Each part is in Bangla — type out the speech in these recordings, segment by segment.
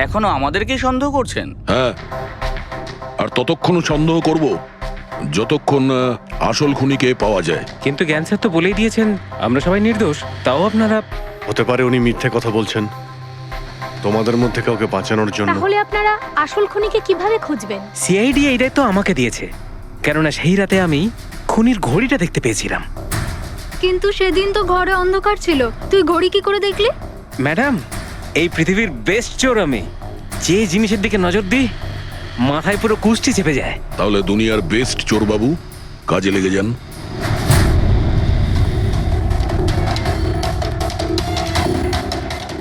এখনো আমাদেরকেই সন্দেহ করছেন? হ্যাঁ, আর ততক্ষণ সন্দেহ করব যতক্ষণ আসল খুনিকে পাওয়া যায়। কিন্তু জ্ঞান স্যার তো বলেই দিয়েছেন আমরা সবাই নির্দোষ, তাও আপনারা। হতে পারে উনি মিথ্যে কথা বলছেন তোমাদের মধ্যে কাউকে বাঁচানোর জন্য। তাহলে আপনারা আসল খুনিকে কিভাবে খুঁজবেন? সিআইডি এই দায়িত্ব আমাকে দিয়েছে, কেননা সেই রাতে আমি খুনির ঘড়িটা দেখতে পেয়েছিলাম। কিন্তু সেদিন তো ঘরে অন্ধকার ছিল, তুই ঘড়ি কি করে দেখলি? ম্যাডাম, এই পৃথিবীর বেস্ট চোর আমি। যে জিনিসের দিকে নজর দিই মাথায় পুরো কুষ্টি চেপে যায়। তাহলে দুনিয়ার বেস্ট চোর বাবু, কাজে লেগে যান।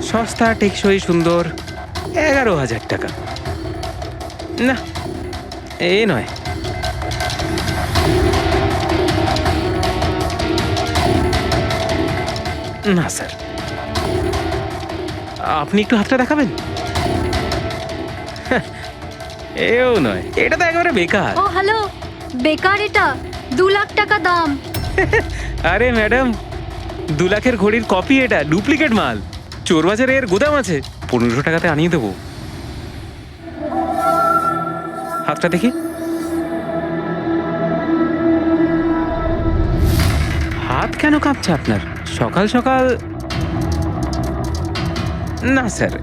সস্তা, টেকসই, সুন্দর, 11,000 টাকা। না, এ নয়। না স্যার, আপনি একটু হাতটা দেখাবেন? হ্যাঁ, এও নয়, এটা তো একেবারে বেকার। ও হ্যালো, বেকার এটা, 2 লাখ টাকা দাম। আরে ম্যাডাম, 2 লাখের ঘড়ির কপি, এটা ডুপ্লিকেট মাল। চোর বাজারে এর গুদাম আছে, 1500 টাকাতে আনিয়ে দেবো। হাতটা দেখি। হাত কেন কাঁপছে আপনার সকাল সকাল? না স্যার,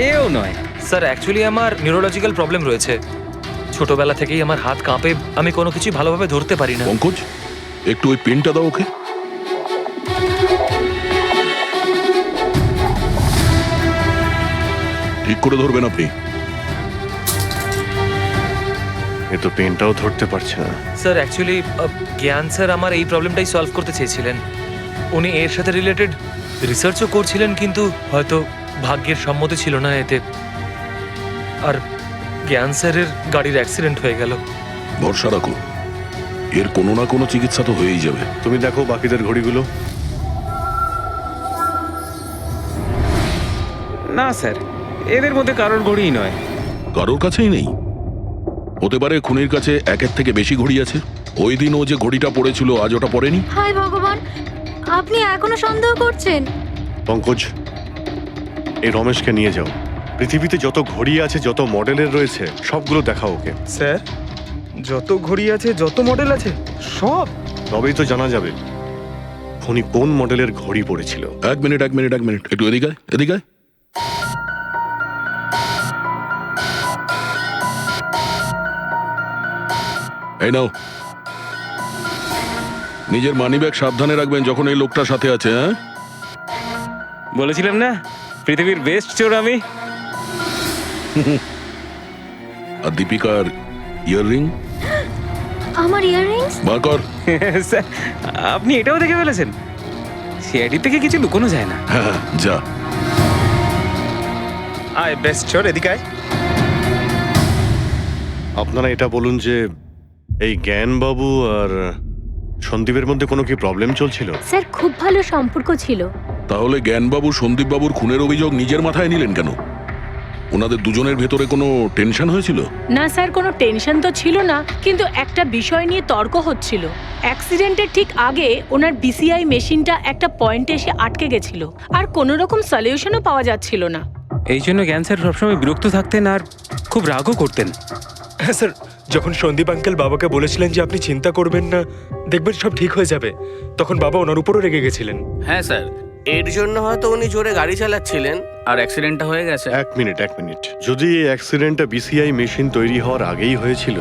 এও নয়। স্যার অ্যাকচুয়ালি আমার নিউরোলজিক্যাল প্রবলেম রয়েছে, ছোটবেলা থেকেই আমার হাত কাঁপে, আমি কোনো কিছু ভালোভাবে ধরতে পারি না। পঙ্কজ, একটু ওই পেনটা দাও ওকে। ঠিক করে ধরবেন আপনি। এ তো পেনটাও ধরতে পারছে না। স্যার অ্যাকচুয়ালি জ্ঞান স্যার আমার এই প্রবলেমটাই সলভ করতে চেয়েছিলেন। উনি এর সাথে রিলেটেড রিসার্চও করছিলেন, কিন্তু হয়তো ভাগ্যের সম্মতি ছিল না এতে, আর জ্ঞান স্যারের গাড়ির অ্যাক্সিডেন্ট হয়ে গেল। ভরসা রাখো, এর কোনো না কোনো চিকিৎসা তো হয়েই যাবে। তুমি দেখো বাকিদের ঘড়িগুলো। না স্যার, এদের মধ্যে কারোর ঘড়িই নয়। কারোর কাছেই নেই? হতে পারে খুনির কাছে একের থেকে বেশি ঘড়ি আছে। ওই দিন ও যে ঘড়িটা পড়েছিল আজ ওটা পড়েনি। হায় ভগবান, আপনি এখনো সন্দেহ করছেন? পঙ্কজ, এই রমেশকে নিয়ে যাও। পৃথিবীতে যত ঘড়ি আছে, যত মডেলের রয়েছে, সবগুলো দেখাও ওকে। স্যার, যত ঘড়ি আছে, যত মডেল আছে, সব? তবেই তো জানা যাবে খুনি কোন মডেলের ঘড়ি পড়েছিল। এক মিনিট, একটু এদিকে আয়, এদিকে আয়। এই নাও, নিজের মানিব্যাগ সাবধানে রাখবেন যখন এই লোকটার সাথে আছে। হ্যাঁ, বলেছিলাম না পৃথিবীর বেস্ট চোর আমি। আর দীপিকার ইয়াররিং আমার ইয়াররিংস? বার কর। স্যার, আপনি এটাও দেখে ফেলেছেন? সিআইডি থেকে কিছু লুকোনো যায় না। হ্যাঁ, যা। আয় বেস্ট চোর, এদিকে আয়। আপনারা এটা বলুন যে এই জ্ঞানবাবু আর সন্দীপের মধ্যে কোনো কি প্রবলেম চলছিল? স্যার, খুব ভালো সম্পর্ক ছিল। তাহলে জ্ঞানবাবু সন্দীপবাবুর খুনের অভিযোগ নিজের মাথায় নিলেন কেন? ওনাদের দুজনের ভেতরে কোনো টেনশন হয়েছিল? না স্যার, কোনো টেনশন তো ছিল না, কিন্তু একটা বিষয় নিয়ে তর্ক হচ্ছিল। অ্যাক্সিডেন্টের ঠিক আগে ওনার বিসিআই মেশিনটা একটা পয়েন্টে এসে আটকে গেছিল, আর কোনো রকম সলিউশনও পাওয়া যাচ্ছিল না। এই জন্য জ্ঞান স্যার সবসময় বিরক্ত থাকতেন আর খুব রাগও করতেন। হ্যাঁ স্যার, যখন সন্দীপ আঙ্কেল বাবাকে বলেছিলেন যে আপনি চিন্তা করবেন না, দেখবেন সব ঠিক হয়ে যাবে, তখন বাবা ওনার উপরও রেগে গেছিলেন। হ্যাঁ স্যার, এর জন্য হয়তো উনি জোরে গাড়ি চালাচ্ছিলেন আর অ্যাক্সিডেন্টটা হয়ে গেছে। এক মিনিট। যদি এই অ্যাক্সিডেন্টটা বিসিআই মেশিন তৈরি হওয়ার আগেই হয়েছিল,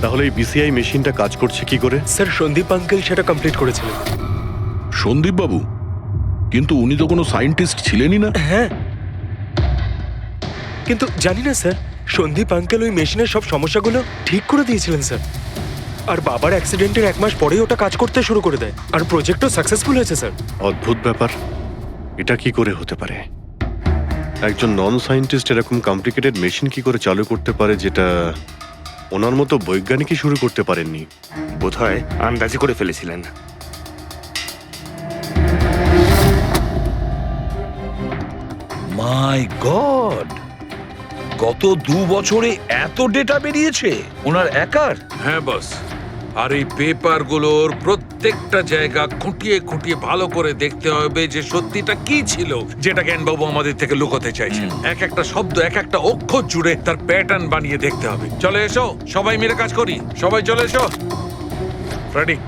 তাহলে এই বিসিআই মেশিনটা কাজ করছে কি করে? স্যার, সন্দীপ আঙ্কেল সেটা কমপ্লিট করেছিলেন। সন্দীপবাবু? কিন্তু উনি তো কোনো সায়েন্টিস্ট ছিলেনই না। হ্যাঁ, কিন্তু জানি না স্যার, সন্দীপ আঙ্কেল ওই মেশিনের সব সমস্যাগুলো ঠিক করে দিয়েছিলেন স্যার। আর বাবার অ্যাক্সিডেন্টের 1 মাস পরেই ওটা কাজ করতে শুরু করে দেয়, আর প্রজেক্টও সাকসেসফুল হয়েছে স্যার। অদ্ভুত ব্যাপার, এটা কি করে হতে পারে? একজন নন সায়েন্টিস্ট এরকম কমপ্লিকেটেড মেশিন কি করে চালু করতে পারে, যেটা ওনার মতো বৈজ্ঞানিকই শুরু করতে পারেননি? বোধহয় আন্দাজি করে ফেলেছিলেন। মাই গড, গত 2 বছরে এত ডেটা বেরিয়েছে ওনার একার? হ্যাঁ বস, আর এই পেপারগুলোর প্রত্যেক প্রত্যেকটা জায়গা খুঁটিয়ে খুঁটিয়ে ভালো করে দেখতে হবে যে সত্যিটা কি ছিল যেটা জ্ঞানবাবু আমাদের থেকে লুকোতে চাইছেন। এক একটা শব্দ, এক একটা অক্ষর জুড়ে তার প্যাটার্ন বানিয়ে দেখতে হবে। চলে এসো, সবাই মিলে কাজ করি। সবাই চলে এসো। রেডি?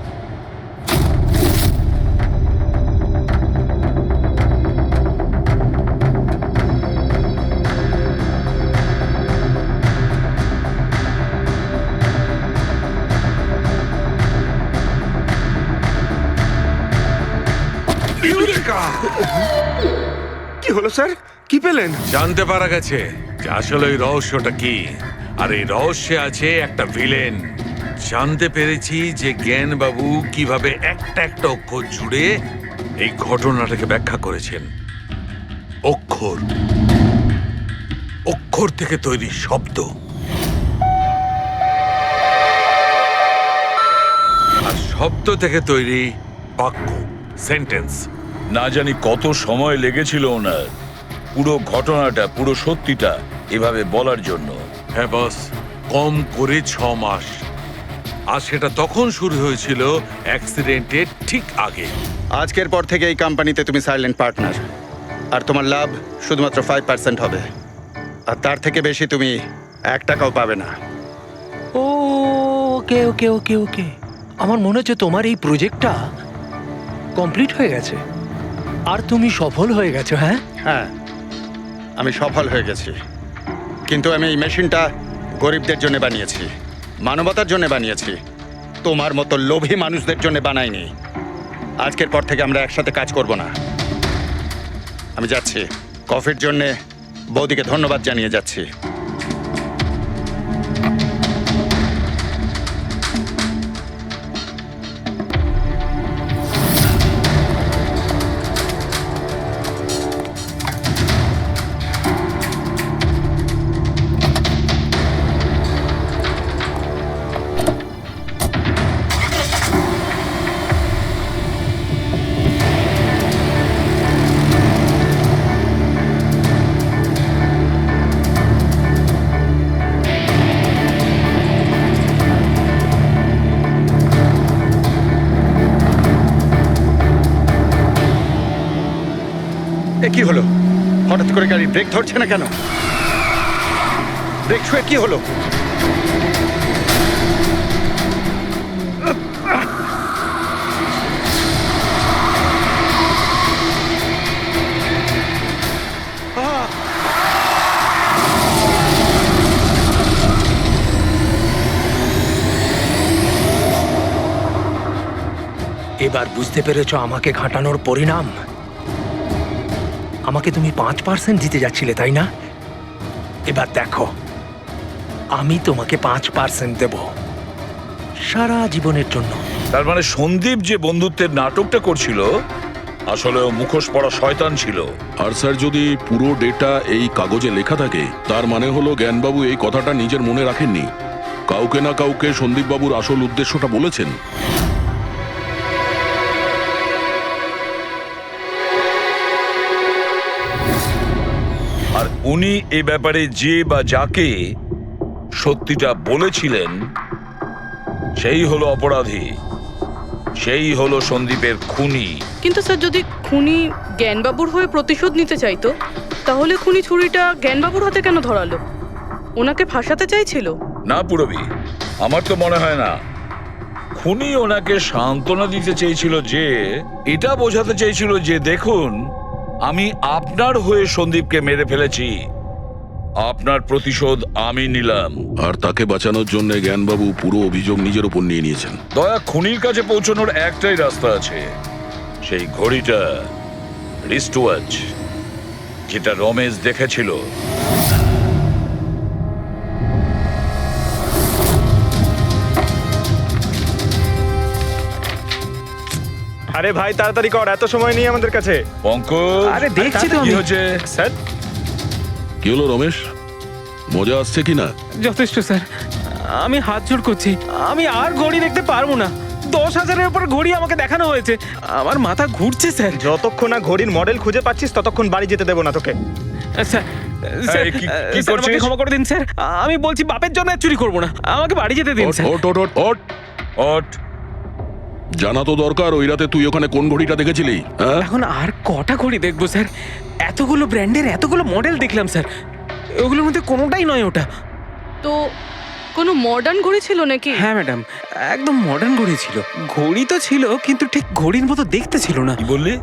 কি হলো স্যার? কি পেলেন? জানতে পারা গেছে যে আসলে ওই রহস্যটা কি, আর এই রহস্যে আছে একটা ভিলেন। জানতে পেরেছি যে জ্ঞানবাবু কিভাবে একটা একটা অক্ষর জুড়ে এই ঘটনাটাকে ব্যাখ্যা করেছেন। অক্ষর, অক্ষর থেকে তৈরি শব্দ, আর শব্দ থেকে তৈরি বাক্য, সেন্টেন্স। না জানি কত সময় লেগেছিল ওনার পুরো ঘটনাটা, পুরো সত্যিটা এভাবে বলার জন্য। হ্যাঁ বস, কম করে 6 মাস। আর সেটা তখন শুরু হয়েছিল অ্যাক্সিডেন্টের ঠিক আগে। আজকের পর থেকে এই কোম্পানিতে তুমি সাইলেন্ট পার্টনার, আর তোমার লাভ শুধুমাত্র 5% হবে, আর তার থেকে বেশি তুমি 1 টাকাও পাবে না। ওকে ওকে ওকে ওকে, আমার মনে হচ্ছে তোমার এই প্রজেক্টটা কমপ্লিট হয়ে গেছে আর তুমি সফল হয়ে গেছো। হ্যাঁ হ্যাঁ, আমি সফল হয়ে গেছি, কিন্তু আমি এই মেশিনটা গরিবদের জন্য বানিয়েছি, মানবতার জন্য বানিয়েছি, তোমার মতো লোভী মানুষদের জন্য বানাইনি। আজকের পর থেকে আমরা একসাথে কাজ করব না। আমি যাচ্ছি, কফির জন্যে বৌদিকে ধন্যবাদ জানিয়ে যাচ্ছি। এ কি হলো? হঠাৎ করে গাড়ি ব্রেক ধরছে না কেন? ব্রেক ছুঁয়ে কি হলো? এবার বুঝতে পেরেছো আমাকে ঘাঁটানোর পরিণাম? আমাকে তুমি 5% দিতে যাচ্ছিলে, তাই না? এবার দেখো, আমি তোমাকে 5% দেব সারা জীবনের জন্য। তার মানে সন্দীপ যে বন্ধুত্বের নাটকটা করছিল আসলে ও মুখোশ পড়া শয়তান ছিল। আর স্যার, যদি পুরো ডেটা এই কাগজে লেখা থাকে, তার মানে হলো জ্ঞানবাবু এই কথাটা নিজের মনে রাখেননি, কাউকে না কাউকে সন্দীপবাবুর আসল উদ্দেশ্যটা বলেছেন। আর উনি এ ব্যাপারে যে বা যাকে সত্যিটা বলেছিলেন সেই হলো অপরাধী, সেই হলো সন্দীপের খুনি। কিন্তু স্যার, যদি খুনি জ্ঞানবাবুর হয়ে প্রতিশোধ নিতে চাইতো, তাহলে খুনি ছুরিটা জ্ঞানবাবুর হাতে কেন ধরালো? ওনাকে ফাঁসাতে চাইছিল? না পুরবি, আমার তো মনে হয় না। খুনি ওনাকে সান্ত্বনা দিতে চেয়েছিল, যে এটা বোঝাতে চেয়েছিল যে দেখুন, আমি আপনার হয়ে সন্দীপকে মেরে ফেলেছি, আপনার প্রতিশোধ আমি নিলাম। আর তাকে বাঁচানোর জন্য জ্ঞানবাবু পুরো অভিযোগ নিজের উপর নিয়ে নিয়েছেন। দয়া, খুনির কাছে পৌঁছানোর একটাই রাস্তা আছে, সেই ঘড়িটা, রিস্ট ওয়াচ, যেটা রমেশ দেখেছিল। আরে ভাই, তাড়াতাড়ি কর, এত সময় নেই আমাদের কাছে। পঙ্কজ, আরে দেখছি তো কি আমি। হচ্ছে? স্যার, কি হলো রমেশ, মজা আসছে কিনা? যথেষ্ট স্যার, আমি হাত জোড় করছি, আমি আর ঘড়ি দেখতে পারবো না। 10,000-এর উপর ঘড়ি আমাকে দেখানো হয়েছে, আমার মাথা ঘুরছে স্যার। যতক্ষণ না ঘড়ির মডেল খুঁজে পাচ্ছিস ততক্ষণ বাড়ি যেতে দেবো না তোকে। স্যার, স্যার, কি স্যার, আমাকে করছিস? ক্ষমা করে দিন স্যার, আমি বলছি বাপের জন্য আর চুরি করবো না, আমাকে বাড়ি যেতে দিন ওঠ স্যার। ওঠ ওঠ ওঠ ওঠ। জানা তো দরকার ওই রাতে তুই ওখানে কোন ঘড়িটা দেখেছিলি, হ্যাঁ? এখন আর কটা ঘড়ি দেখবো স্যার? এতগুলো ব্র্যান্ডের এতগুলো মডেল দেখলাম স্যার, ওগুলোর মধ্যে কোনোটাই নয় ওটা। তো কোনো মডার্ন ঘড়ি ছিল নাকি? হ্যাঁ ম্যাডাম, একদম মডার্ন ঘড়ি ছিল। ঘড়ি তো ছিল কিন্তু ঠিক ঘড়ির মতো দেখতে ছিল না। কি বললি?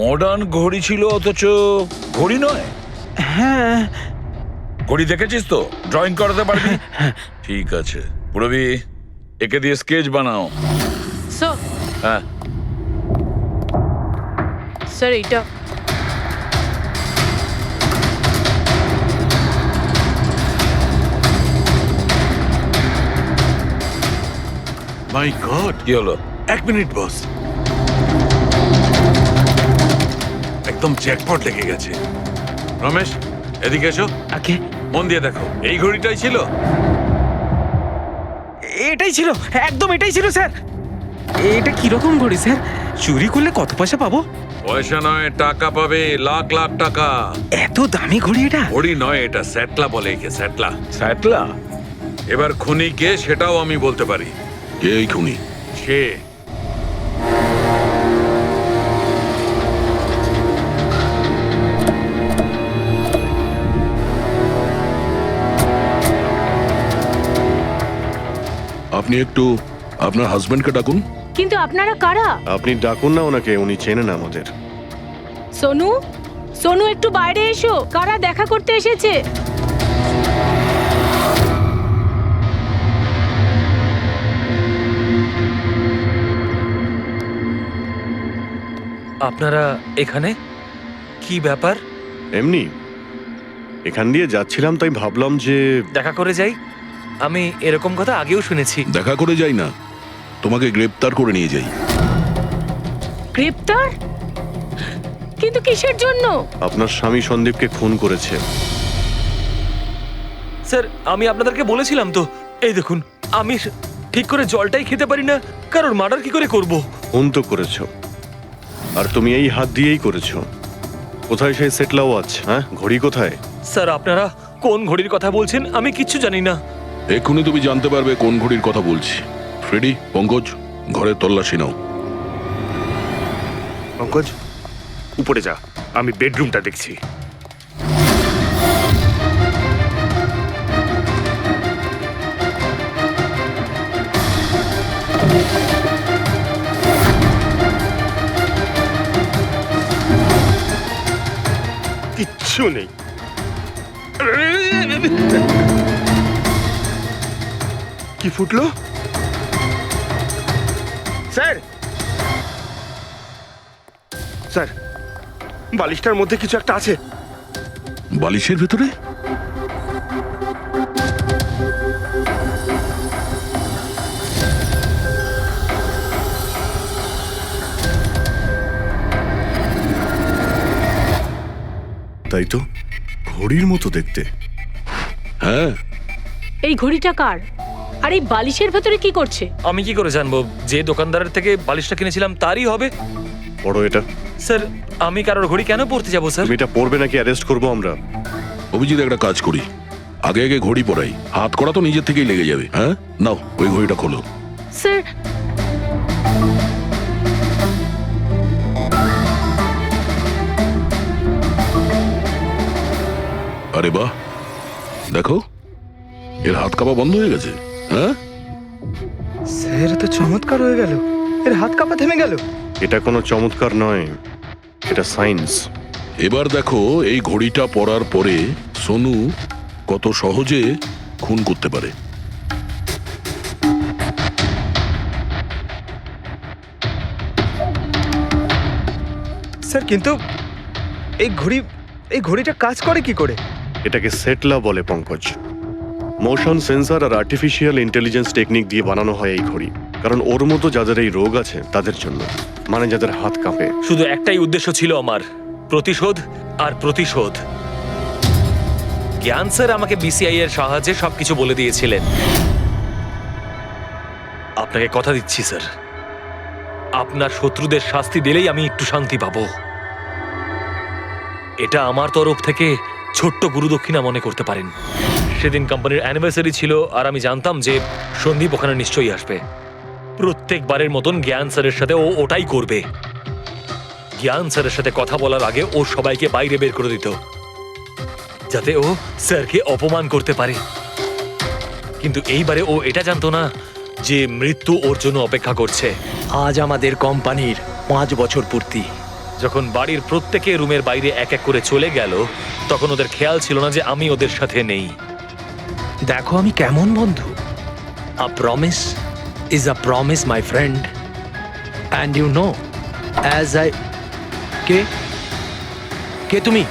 মডার্ন ঘড়ি ছিল অথচ ঘড়ি নয়? হ্যাঁ। ঘড়ি দেখেছিস তো? ড্রয়িং করাতে পারবি? ঠিক আছে পুরবি, একে দিয়ে স্কেচ বানাও। স্যার, হ্যাঁ স্যার এইটা মাই গড, কি হলো? 1 মিনিট বস, একদম জ্যাকপট লেগে গেছে। রমেশ এদিকে এসো, ওকে। মন দিয়ে দেখো, এই ঘড়িটাই ছিল। এটাই ছিল, একদম এটাই ছিল স্যার। এটা কিরকম ঘড়ি স্যার? চুরি করলে কত পয়সা পাবো? পয়সা নয়, টাকা পাবে, লাখ লাখ টাকা। এত দামি ঘড়ি এটা? ঘড়ি নয়, এটা স্যাটলা বলে একে, স্যাটলা। স্যাটলা? এবার খুনি কে সেটাও আমি বলতে পারি। কে এই খুনি? সে আপনি একটু আপনার হাজবেন্ডকে ডাকুন। কিন্তু আপনারা কারা? আপনি ডাকুন না ওনাকে, উনি চেনেন আমাদের। সোনু, সোনু একটু বাইরে এসো, কারা দেখা করতে এসেছে? আপনারা এখানে? কি ব্যাপার? এমনি এখান দিয়ে যাচ্ছিলাম, তাই ভাবলাম যে দেখা করে যাই। আমি এরকম কথা আগেও শুনেছি। দেখা করে যাই না, তোমাকে গ্রেপ্তার করে নিয়ে যাই। গ্রেপ্তার? কিন্তু কিসের জন্য? আপনার স্বামী সন্দীপকে খুন করেছে। স্যার, আমি আপনাদেরকে বলেছিলাম তো, এই দেখুন, আমি ঠিক করে জলটাই খেতে পারি না, কারণ মার্ডার কি করে করব? খুন তো করেছো, আর তুমি এই হাত দিয়েই করেছো। কোথায় সেই সেটলা ওয়াচ? হ্যাঁ, ঘড়ি কোথায়? স্যার, আপনারা কোন ঘড়ির কথা বলছেন আমি কিচ্ছু জানি না। এক্ষুনি তুমি জানতে পারবে কোন ঘড়ির কথা বলছি। ফ্রেডি, পঙ্কজ, ঘরের তল্লাশি নাও। পঙ্কজ, উপরে যা, আমি বেডরুমটা দেখছি। কিচ্ছু নেই। কি ফুটলো? স্যার, স্যার, বালিশটার মধ্যে কিছু একটা আছে। বালিশের ভেতরে? তাই তো, ঘড়ির মতো দেখতে। হ্যাঁ। এই ঘড়িটা কার? আর এই বালিশের ভেতরে কি করছে? আমি কি করে জানবো? যে দোকানদারের থেকে বালিশটা কিনেছিলাম তারই হবে। পড়ো এটা। স্যার, আমি কারোর ঘড়ি কেন পড়তে যাবো স্যার? তুমি এটা পড়বে নাকি অ্যারেস্ট করবো আমরা? অভিজিৎ, একটা কাজ করি, আগে আগে ঘড়ি পরাই, হাত করা তো নিজের থেকেই লেগে যাবে। হ্যাঁ, নাও ওই ঘড়িটা খোলো। স্যার, আরে বাহ, দেখো এর হাত কাঁপা বন্ধ হয়ে গেছে। হ্যাঁ, স্যার, তো চমৎকার হয়ে গেল, এর হাত কাঁপা থেমে গেল। এটা কোনো চমৎকার নয়, এটা সায়েন্স। এবার দেখো এই ঘড়িটা পরার পরে সোনু কত সহজে খুন করতে পারে। স্যার, কিন্তু এই ঘড়িটা কাজ করে কি করে? এটাকে সেটলা বলে পঙ্কজ। মোশন সেন্সর আর আর্টিফিশিয়াল ইন্টেলিজেন্স টেকনিক দিয়ে বানানো হয় এই ঘড়ি, কারণ ওর মতো যাদের এই রোগ আছে তাদের জন্য, মানে যাদের হাত কাঁপে। শুধু একটাই উদ্দেশ্য ছিল আমার, প্রতিশোধ আর প্রতিশোধ। জ্ঞান স্যার আমাকে বিসিআই এর সাহায্যে সবকিছু বলে দিয়েছিলেন। আপনাকে কথা দিচ্ছি স্যার, আপনার শত্রুদের শাস্তি দিলেই আমি একটু শান্তি পাবো। এটা আমার তরফ থেকে ছোট্ট গুরুদক্ষিণা মনে করতে পারেন। সেদিন কোম্পানির অ্যানিভার্সারি ছিল আর আমি জানতাম যে সন্দীপ ওখানে নিশ্চয়ই আসবে। প্রত্যেকবারের মতন জ্ঞান স্যারের সাথে ও ওটাই করবে। জ্ঞান স্যারের সাথে কথা বলার আগে ও সবাইকে বাইরে বের করে দিত, যাতে ও স্যারকে অপমান করতে পারে। কিন্তু এইবারে ও এটা জানতো না যে মৃত্যু ওর জন্য অপেক্ষা করছে। আজ আমাদের কোম্পানির 5 বছর পূর্তি। যখন বাড়ির প্রত্যেকে রুমের বাইরে এক এক করে চলে গেল, তখন ওদের খেয়াল ছিল না যে আমি ওদের সাথে নেই। দেখো আমি কেমন বন্ধু। A promise is a promise my friend, and you know as I কে কে তুমি?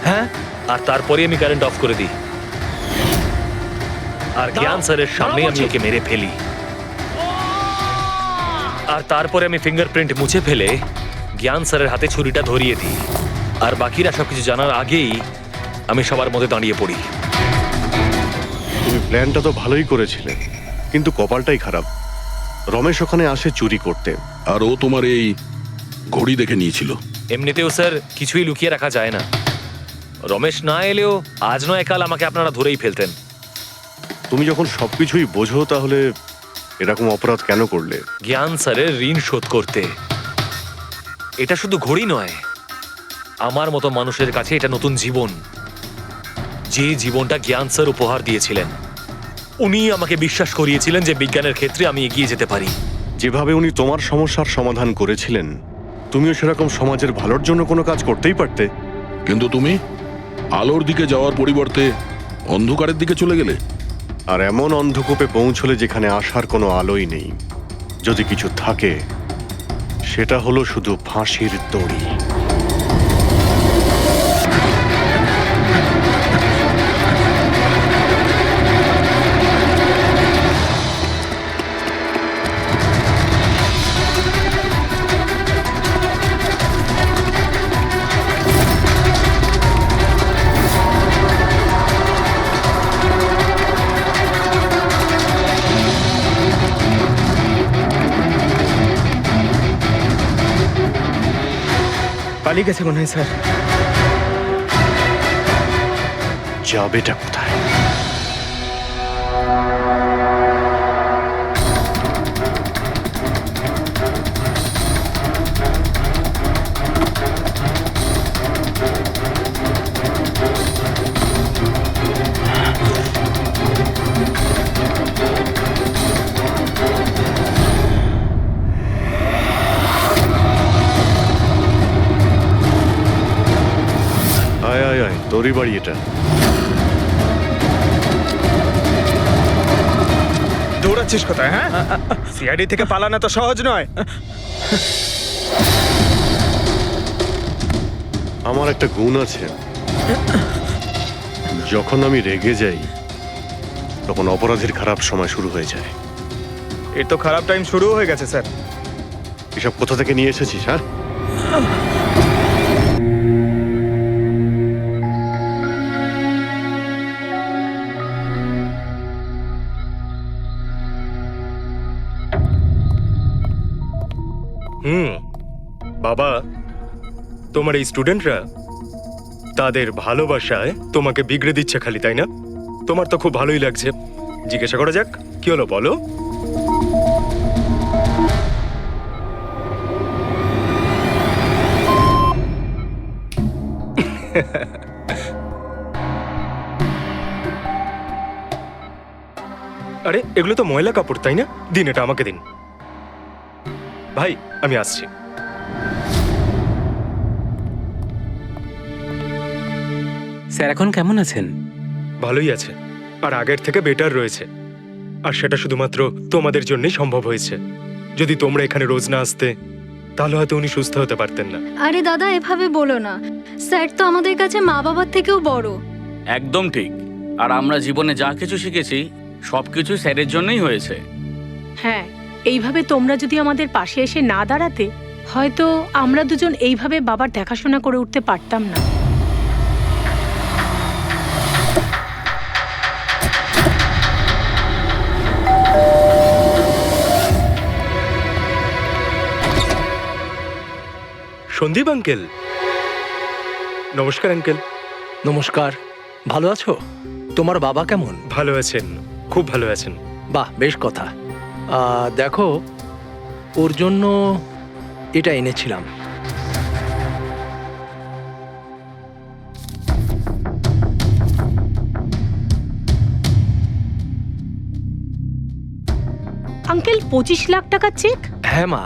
হ্যাঁ, আর তারপরে আমি কারেন্ট অফ করে দিই, আর জ্ঞান স্যারের সামনে আমি ওকে মেরে ফেলি। আর তারপরে আমি ফিঙ্গারপ্রিন্ট মুছে ফেলে জ্ঞান স্যারের হাতে ছুরিটা ধরিয়ে দিই। আর বাকিরা সবকিছু জানার আগেই আমি সবার মধ্যে দাঁড়িয়ে পড়ি। তুমি প্ল্যানটা তো ভালোই করেছিলে, কিন্তু কপালটাই খারাপ। রমেশ ওখানে আসে চুরি করতে, আর ও তোমার এই ঘড়ি দেখে নিয়েছিল। এমনিতেও স্যার কিছুই লুকিয়ে রাখা যায় না। রমেশ না এলেও আজ নয় কাল আমাকে আপনারা ধরেই ফেলতেন। তুমি যখন সবকিছুই বোঝো তাহলে এরকম অপরাধ কেন করলে? জ্ঞান স্যারের ঋণ শোধ করতে। এটা শুধু ঘড়ি নয়, আমার মতো মানুষের কাছে এটা নতুন জীবন, যে জীবনটা জ্ঞান স্যার উপহার দিয়েছিলেন। উনি আমাকে বিশ্বাস করিয়েছিলেন যে বিজ্ঞানের ক্ষেত্রে আমি এগিয়ে যেতে পারি। যেভাবে উনি তোমার সমস্যার সমাধান করেছিলেন, তুমিও সেরকম সমাজের ভালোর জন্য কোনো কাজ করতেই পারতে। কিন্তু তুমি আলোর দিকে যাওয়ার পরিবর্তে অন্ধকারের দিকে চলে গেলে। আর এমন অন্ধকূপে পৌঁছলে যেখানে আসার কোনো আলোই নেই। যদি কিছু থাকে, সেটা হলো শুধু ফাঁসির দড়ি। পালিয়ে গেছে মনে হয় স্যার। যাবেটা কোথায়? আয় আয় আয়, তোরই বাড়ি এটা। দৌড়াচ্ছিস কোথায়? হ্যাঁ, সিআইডি থেকে পালানো তো সহজ নয়। আমার একটা গুণ আছে, যখন আমি রেগে যাই তখন অপরাধীর খারাপ সময় শুরু হয়ে যায়। এর তো খারাপ টাইম শুরু হয়ে গেছে স্যার। এসব কোথা থেকে নিয়ে এসেছিস? হ্যাঁ, বাবা, তোমার এই স্টুডেন্টরা তাদের ভালোবাসায় তোমাকে বিগড়ে দিচ্ছে খালি, তাই না? তোমার তো খুব ভালোই লাগছে। জিজ্ঞাসা করা যাক, কি হলো বলো? আরে এগুলো তো ময়লা কাপড়, তাই না? দিন, এটা আমাকে দিন। ভাই আমি আসছি। স্যার এখন কেমন আছেন? ভালোই আছে, আর আগের থেকে বেটার রয়েছে। আর সেটা শুধুমাত্র তোমাদের জন্যই সম্ভব হয়েছে। যদি তোমরা এখানে রোজ না আসতে, তাহলে হয়তো উনি সুস্থ হতে পারতেন না। আরে দাদা, এভাবে বলো না। স্যার তো আমাদের কাছে মা বাবার থেকেও বড়। একদম ঠিক। আর আমরা জীবনে যা কিছু শিখেছি সবকিছু স্যারের জন্যই হয়েছে। হ্যাঁ, এইভাবে তোমরা যদি আমাদের পাশে এসে না দাঁড়াতে, হয়তো আমরা দুজন এইভাবে বাবার দেখাশোনা করে উঠতে পারতাম না। সন্দীপ আঙ্কেল, নমস্কার আঙ্কেল। নমস্কার। ভালো আছো? তোমার বাবা কেমন? ভালো আছেন, খুব ভালো আছেন। বাহ, বেশ কথা। দেখো, ওর জন্য এটা এনেছিলাম। আঙ্কেল 25 লাখ টাকার চেক? হ্যাঁ মা,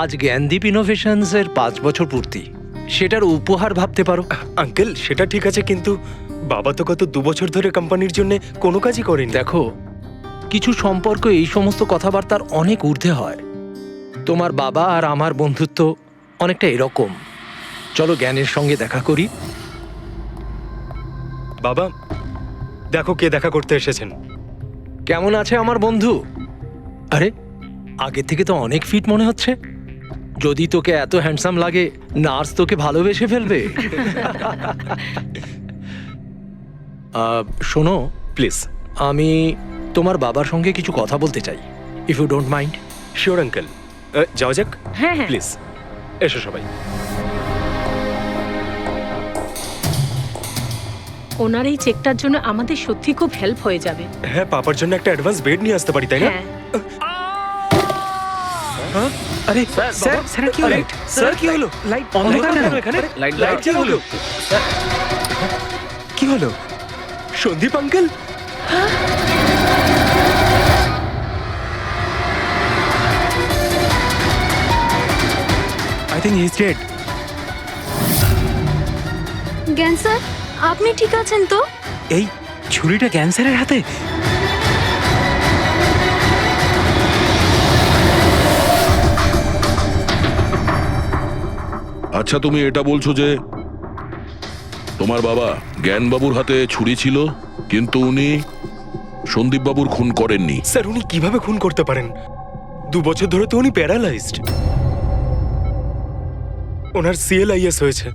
আজ জ্ঞানদীপ ইনোভেশনস এর 5 বছর পূর্তি, সেটার উপহার ভাবতে পারো। আঙ্কেল সেটা ঠিক আছে, কিন্তু বাবা তো গত 2 বছর ধরে কোম্পানির জন্য কোনো কাজই করেনি। দেখো, কিছু সম্পর্ক এই সমস্ত কথাবার্তার অনেক ঊর্ধ্বে হয়। তোমার বাবা আর আমার বন্ধুত্ব অনেকটা এরকম। চলো জ্ঞানের সঙ্গে দেখা করি। বাবা, দেখো কে দেখা করতে এসেছেন। কেমন আছে আমার বন্ধু? আরে, আগে থেকে তো অনেক ফিট মনে হচ্ছে। যদি তোকে এত হ্যান্ডসাম লাগে, নার্স তোকে ভালোবেসে ফেলবে। শোনো প্লিজ, আমি তোমার বাবার সঙ্গে কিছু কথা বলতে চাই, if you don't mind. Sure uncle, যাও যাক। হ্যাঁ হ্যাঁ প্লিজ এসো সবাই। ওনার এই চেকটার জন্য আমাদের সত্যি খুব হেল্প হয়ে যাবে। হ্যাঁ, পাপার জন্য একটা অ্যাডভান্স বেড নিয়ে আসতে পারি, তাই না? হ্যাঁ, আরে স্যার, স্যার কি হলো? স্যার কি হলো? লাইট অন্ধকার কেন এখানে? লাইট কি হলো? কি হলো? Sandeep uncle? I think he is dead. Gyan sir, আপনি ঠিক আছেন তো? এই ছুরিটা ক্যান্সারের হাতে? আচ্ছা, তুমি এটা বলছো যে তোমার বাবা জ্ঞানবাবুর হাতে ছুরি ছিল, কিন্তু উনি সন্দীপবাবুর খুন করেননি। স্যার, উনি কিভাবে খুন করতে পারেন? 2 বছর ধরে তো উনি প্যারালাইজড। ওনার CLIS হয়েছে।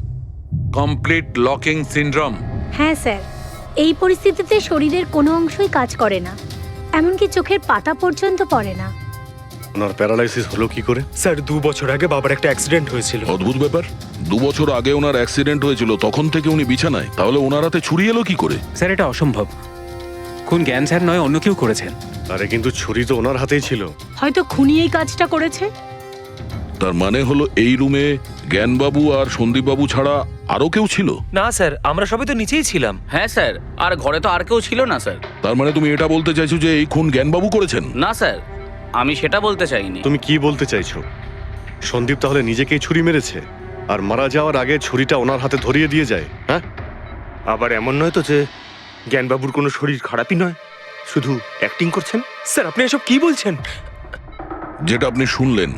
Complete locking syndrome. হ্যাঁ স্যার, এই পরিস্থিতিতে শরীরের কোনো অংশই কাজ করে না, এমনকি চোখের পাতা পর্যন্ত পড়ে না। ওনার প্যারালাইসিস হলো কি করে? স্যার, 2 বছর আগে বাবার একটা অ্যাক্সিডেন্ট হয়েছিল। অদ্ভুত ব্যাপার, 2 বছর আগে ওনার অ্যাক্সিডেন্ট হয়েছিল, তখন থেকে উনি বিছানায়। তাহলে ওনার হাতে ছুরি এলো কি করে? স্যার, এটা অসম্ভব। খুন জ্ঞান স্যার নয়, অন্য কেউ করেছেন। আরে কিন্তু ছুরি তো ওনার হাতেই ছিল। হয়তো খুনি এই কাজটা করেছে। তার মানে হলো এই রুমে জ্ঞানবাবু আর সন্দীপবাবু ছাড়া আরো কেউ ছিল? না স্যার, আমরা সবাই তো নিচেই ছিলাম। হ্যাঁ স্যার, আর ঘরে তো আর কেউ ছিল না স্যার। তার মানে তুমি এটা বলতে চাইছো যে এই খুন জ্ঞানবাবু করেছেন? না স্যার, আমি সেটা বলতে চাইনি। তুমি কি বলতে চাইছো? সন্দীপ তাহলে নিজেকেই ছুরি মেরেছে, আর মারা যাওয়ার আগে ছুরিটা ওনার হাতে ধরিয়ে দিয়ে যায়? হ্যাঁ, আবার এমন নয় তো যে জ্ঞানবাবুর কোনো শরীর খারাপই নয়, শুধু অ্যাক্টিং করছেন। স্যার, আপনি এসব কি বলছেন? যেটা আপনি শুনলেন,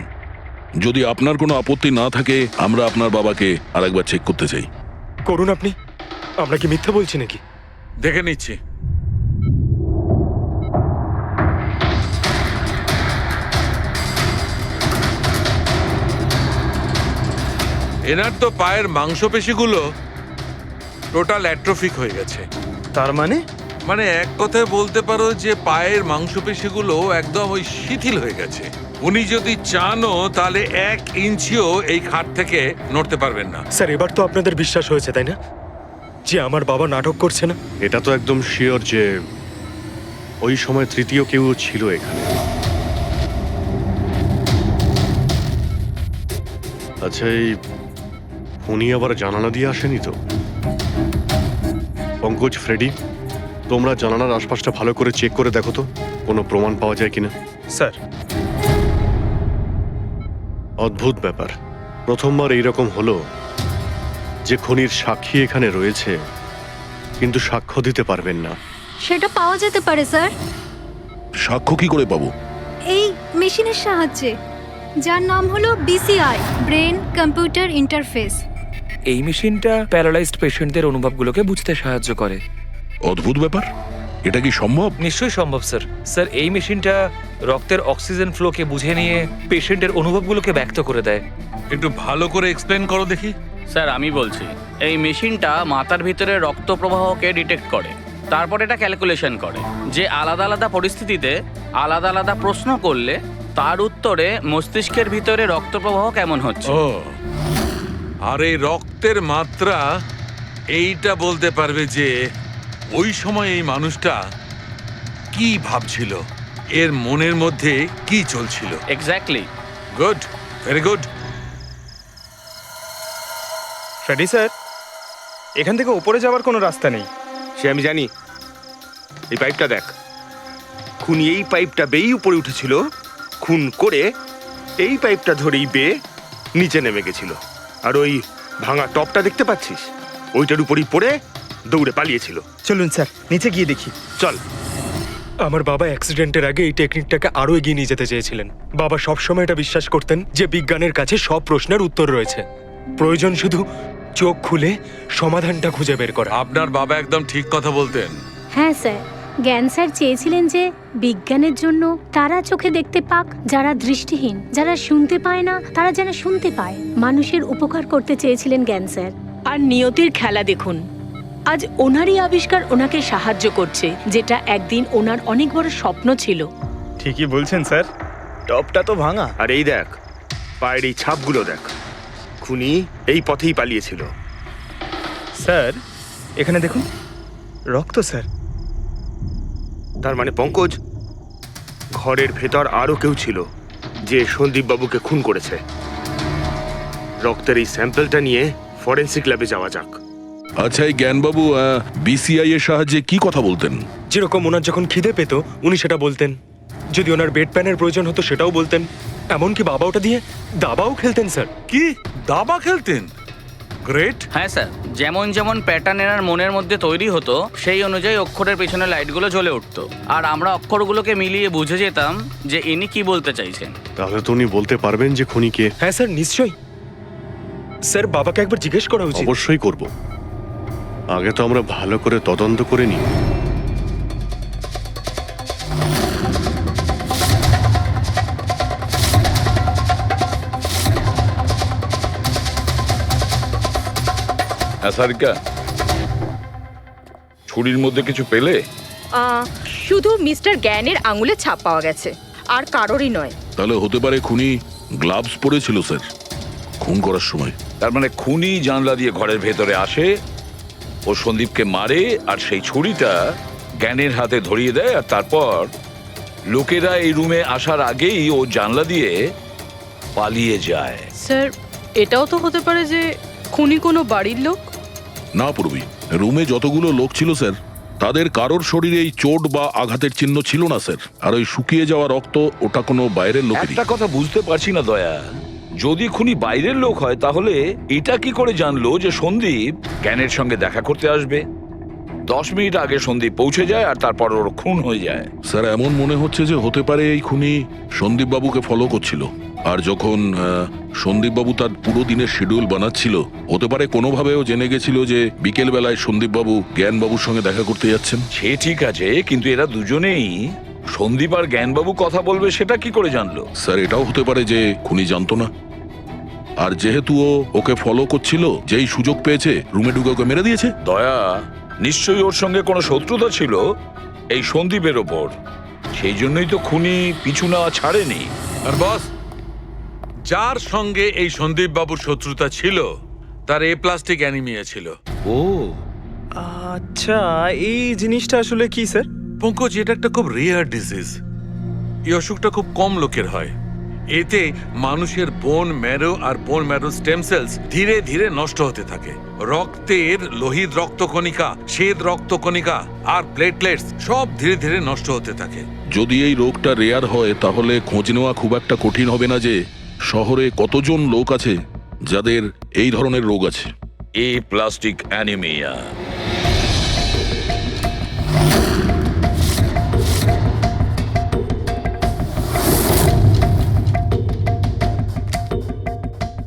যদি আপনার কোনো আপত্তি না থাকে, আমরা আপনার বাবাকে আরেকবার চেক করতে চাই। করুন আপনি। আমরা কি মিথ্যা বলছি নাকি? দেখে নিচ্ছি। এনার তো পায়ের মাংসপেশিগুলো টোটাল অ্যাট্রোফিক হয়ে গেছে। তার মানে? মানে এক কথায় বলতে পারো যে পায়ের মাংসপেশিগুলো একদম ওই শিথিল হয়ে গেছে। উনি যদি চানও তাহলে 1 ইঞ্চিও এই খাট থেকে নড়তে পারবেন না। স্যার, এবার তো আপনাদের বিশ্বাস হয়েছে, তাই না, যে আমার বাবা নাটক করছে না? এটা তো একদম শিওর যে ওই সময় তৃতীয় কেউ ছিল এখানে। আচ্ছা, এই উনি আবার জানালা দিয়ে আসেনি তো? পঙ্কজ, ফ্রেডি, তোমরা জানালার আশপাশটা ভালো করে চেক করে দেখো তো কোনো প্রমাণ পাওয়া যায় কিনা। স্যার, অদ্ভুত ব্যাপার, প্রথমবার এইরকম হলো যে খুনির সাক্ষী এখানে রয়েছে, কিন্তু সাক্ষ্য দিতে পারবেন না। সেটা পাওয়া যেতে পারে স্যার। সাক্ষ্য কি করে পাবো? এই মেশিনের সাহায্যে, যার নাম হলো BCI, ব্রেন কম্পিউটার ইন্টারফেস। এই মেশিনটা প্যারালাইজড পেশেন্টদের অনুভবগুলোকে বুঝতে সাহায্য করে। অদ্ভুত ব্যাপার, এটা কি সম্ভব? নিশ্চয়ই সম্ভব স্যার। স্যার, এই মেশিনটা রক্তের অক্সিজেন ফ্লোকে বুঝে নিয়ে পেশেন্টের অনুভবগুলোকে ব্যক্ত করে দেয়। একটু ভালো করে এক্সপ্লেন করো দেখি। স্যার, আমি বলছি, এই মেশিনটা মাথার ভিতরে রক্ত প্রবাহকে ডিটেক্ট করে, তারপর এটা ক্যালকুলেশন করে যে আলাদা আলাদা পরিস্থিতিতে আলাদা আলাদা প্রশ্ন করলে তার উত্তরে মস্তিষ্কের ভিতরে রক্ত প্রবাহ কেমন হচ্ছে। ও, আর এই রক্তের মাত্রা এইটা বলতে পারবে যে ওই সময় এই মানুষটা কি ভাবছিল, এর মনের মধ্যে কি চলছিল। Exactly. Good, very good. Freddy sir, এখান থেকে ওপরে যাওয়ার কোনো রাস্তা নেই। সে আমি জানি। এই পাইপটা দেখ, খুনি এই পাইপটা বেয়েই উপরে উঠেছিল, খুন করে এই পাইপটা ধরেই বেয়ে নিচে নেমে গেছিল। আর ওই ভাঙা টপটা দেখতে পাচ্ছিস, ওইটার উপরই পড়ে দৌড়ে পালিয়েছিল। চলুন স্যার, নিচে গিয়ে দেখি। চল। আমার বাবা অ্যাক্সিডেন্টের আগে এই টেকনিকটাকে আরো এগিয়ে নিয়ে যেতে চেয়েছিলেন। বাবা সবসময় এটা বিশ্বাস করতেন যে বিজ্ঞানের কাছে সব প্রশ্নের উত্তর রয়েছে, প্রয়োজন শুধু চোখ খুলে সমাধানটা খুঁজে বের করা। আপনার বাবা একদম ঠিক কথা বলতেন। হ্যাঁ স্যার, জ্ঞান স্যার চেয়েছিলেন যে বিজ্ঞানের জন্য তারা চোখে দেখতে পাক যারা দৃষ্টিহীন, যারা শুনতে পায় না তারা যেন শুনতে পায়। মানুষের উপকার করতে চেয়েছিলেন জ্ঞান স্যার। আর নিয়তির খেলা দেখুন, আজ ওনারই আবিষ্কার ওনাকে সাহায্য করছে, যেটা একদিন ওনার অনেক বড় স্বপ্ন ছিল। ঠিকই বলছেন স্যার, টপটা তো ভাঙা। আর এই দেখ, পায়ের এই ছাপগুলো দেখ, খুনি এই পথেই পালিয়েছিল। স্যার এখানে দেখুন, রক্ত স্যার। তার মানে পঙ্কজ, ঘরের ভেতর আরো কেউ ছিল যে সন্দীপ বাবুকে খুন করেছে। রক্তের এই স্যাম্পলটা নিয়ে ফরেন্সিক ল্যাবে যাওয়া যাক। আচ্ছা, এই জ্ঞানবাবু বিসিআই এর সাহায্যে কি কথা বলতেন? যেরকম ওনার যখন খিদে পেত উনি সেটা বলতেন, যদি ওনার বেড প্যানের প্রয়োজন হতো সেটাও বলতেন, এমনকি বাবা ওটা দিয়ে দাবাও খেলতেন স্যার। কি দাবা খেলতেন? গ্রেট। হ্যাঁ স্যার, যেমন যেমন প্যাটার্ন এনার মনের মধ্যে তৈরি হতো সেই অনুযায়ী অক্ষরের পেছনে লাইটগুলো জ্বলে উঠতো, আর আমরা অক্ষরগুলোকে মিলিয়ে বুঝে যেতাম যে ইনি কি বলতে চাইছেন। তাহলে তো উনি বলতে পারবেন যে খুনি কে? হ্যাঁ স্যার, নিশ্চয়ই। স্যার বাবাকে একবার জিজ্ঞেস করা উচিত। অবশ্যই করব, আগে তো আমরা ভালো করে তদন্ত করে নিই। সারিকা, ছুরির মধ্যে কিছু পেলে? শুধু মিস্টার জ্ঞানের আঙুলের ছাপ পাওয়া গেছে, আর কারোরই নয়। তাহলে হতে পারে খুনি গ্লাভস পরেছিল স্যার খুন করার সময়। তার মানে খুনি জানলা দিয়ে ঘরের ভেতরে আসে, ও সন্দীপকে মারে, আর সেই ছুরিটা জ্ঞানের হাতে ধরিয়ে দেয়, আর তারপর লোকেরা এই রুমে আসার আগেই ও জানলা দিয়ে পালিয়ে যায়। স্যার, এটাও তো হতে পারে যে খুনি কোনো বাড়ির লোক। না পূর্বী, রুমে যতগুলো লোক ছিল স্যার তাদের কারোর শরীরে এই চোট বা আঘাতের চিহ্ন ছিল না স্যার। আর ওই শুকিয়ে যাওয়া রক্ত, ওটা কোনো বাইরের লোকেরই। একটা কথা বুঝতে পারছি না দয়া, যদি খুনি বাইরের লোক হয় তাহলে এটা কি করে জানলো যে সন্দীপ জ্ঞানের সঙ্গে দেখা করতে আসবে? 10 মিনিট আগে সন্দীপ পৌঁছে যায় আর তারপর ওর খুন হয়ে যায়। স্যার এমন মনে হচ্ছে যে হতে পারে এই খুনি সন্দীপ বাবুকে ফলো করছিল, আর যখন সন্দীপ বাবু তার পুরো দিনের শিডিউল বানাচ্ছিল, হতে পারে কোনোভাবেও জেনে গেছিল যে বিকেল বেলায় সন্দীপ বাবু জ্ঞান বাবুর সঙ্গে দেখা করতে যাচ্ছেন। সে ঠিক আছে, কিন্তু এরা দুজনেই সন্দীপ আর জ্ঞানবাবু কথা বলবে সেটা কি করে জানলো? স্যার এটাও হতে পারে যে খুনি জানতো না, আর যেহেতু ও ওকে ফলো করছিল, যেই সুযোগ পেয়েছে রুমে ঢুকে ওকে মেরে দিয়েছে। দয়া, নিশ্চয়ই ওর সঙ্গে কোনো শত্রুতা ছিল এই সন্দীপের ওপর, সেই জন্যই তো খুনি পিছু না ছাড়েনি। আর বস, যার সঙ্গে এই সন্দীপ বাবুর শত্রুতা ছিল তার এ প্লাস্টিক অ্যানিমিয়া ছিল। ও আচ্ছা, এই জিনিসটা আসলে কি স্যার? পঙ্কজ, এটা একটা খুব রেয়ার ডিজিজ। এই অসুখটা খুব কম লোকের হয়। এতে মানুষের বোন ম্যারো আর বোন ম্যারো স্টেম সেলস ধীরে ধীরে নষ্ট হতে থাকে। রক্তের লোহিত রক্তকণিকা, শ্বেত রক্তকণিকা আর প্লেটলেটস সব ধীরে ধীরে নষ্ট হতে থাকে। যদি এই রোগটা রেয়ার হয় তাহলে খোঁজ নেওয়া খুব একটা কঠিন হবে না যে শহরে কতজন লোক আছে যাদের এই ধরনের রোগ আছে। এ প্লাস্টিক অ্যানিমিয়া।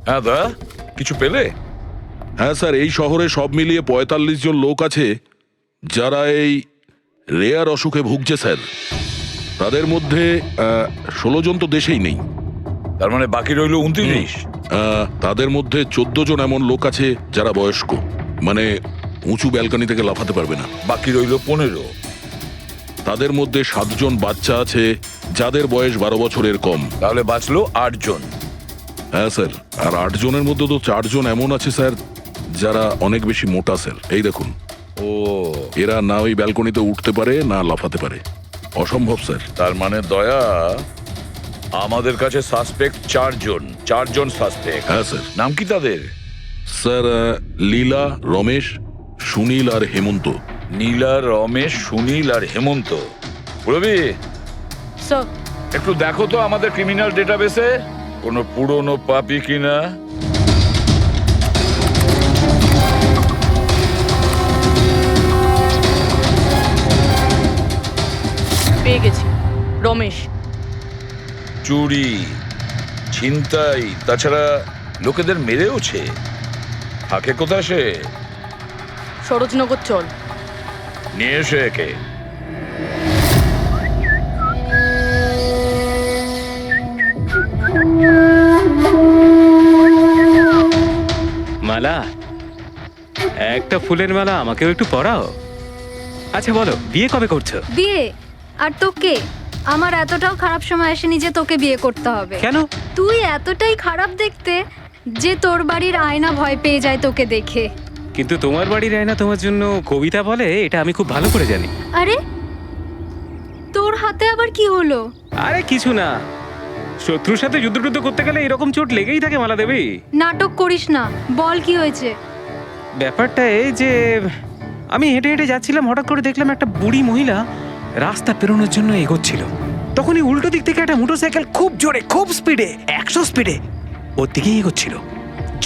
হ্যাঁ দা, কিছু পেলে? হ্যাঁ স্যার, এই শহরে সব মিলিয়ে 45 জন লোক আছে যারা এই রেয়ার অসুখে ভুগছে স্যার। তাদের মধ্যে 16 জন তো দেশেই নেই। তার মানে বাকি রইল 29। তাদের মধ্যে 14 জন এমন লোক আছে যারা বয়স্ক, মানে উঁচু ব্যালকনি থেকে লাফাতে পারবে না। বাকি রইল 15। তাদের মধ্যে 7 জন বাচ্চা আছে যাদের বয়স 12 বছরের কম। তাহলে বাঁচলো 8 জন। হ্যাঁ স্যার, আর 8 জনের মধ্যে তো 4 জন এমন আছে স্যার যারা অনেক বেশি মোটা স্যার। এই দেখুন, ও এরা না ওই ব্যালকনিতে উঠতে পারে না লাফাতে পারে, অসম্ভব স্যার। তার মানে দয়া, আমাদের কাছে সাসপেক্ট 4জন সাসপেক্ট। হ্যাঁ স্যার। নাম কি তাদের? স্যার লীলা, রমেশ, সুনীল আর হেমন্ত। নীলা, রমেশ, সুনীল আর হেমন্ত। রবি, স্যার একটু দেখো তো আমাদের ক্রিমিনাল ডেটাবেসে কোনো পুরনো পাপি কিনা। পেয়ে গেছি, রমেশ। চুরি, ছিনতাই, তাছাড়া লোকেদের মেরেওছে। থাকে কোথায় সে? সরোজনগর চল। নিয়ে এসে একে। মালা, একটা ফুলের মালা আমাকেও একটু পরাও। আচ্ছা বলো, বিয়ে কবে করছো? বিয়ে? আর তোকে? আমার এতটাও খারাপ সময় আসেনি যে তোকে বিয়ে করতে হবে। কেন? তুই এতটাই খারাপ দেখতে যে তোর বাড়ির আয়না ভয় পেয়ে যায় তোকে দেখে। কিন্তু তোমার বাড়ির আয়না তোমার জন্য কবিতা বলে, এটা আমি খুব ভালো করে জানি। আরে তোর হাতে আবার কি হলো? আরে কিছু না, শত্রুর সাথে যুদ্ধ করতে গেলে এরকম চোট লেগেই থাকে মালা দেবী। নাটক করিস না, বল কি হয়েছে? ব্যাপারটা এই যে আমি হেঁটে হেঁটে যাচ্ছিলাম, হঠাৎ করে দেখলাম একটা বুড়ি মহিলা রাস্তা পেরোনোর জন্য এগোচ্ছিল। তখনই উল্টো দিক থেকে একটা মোটরসাইকেল খুব জোরে, খুব স্পিডে, 100 স্পিডে ওর দিকেই এগোচ্ছিল।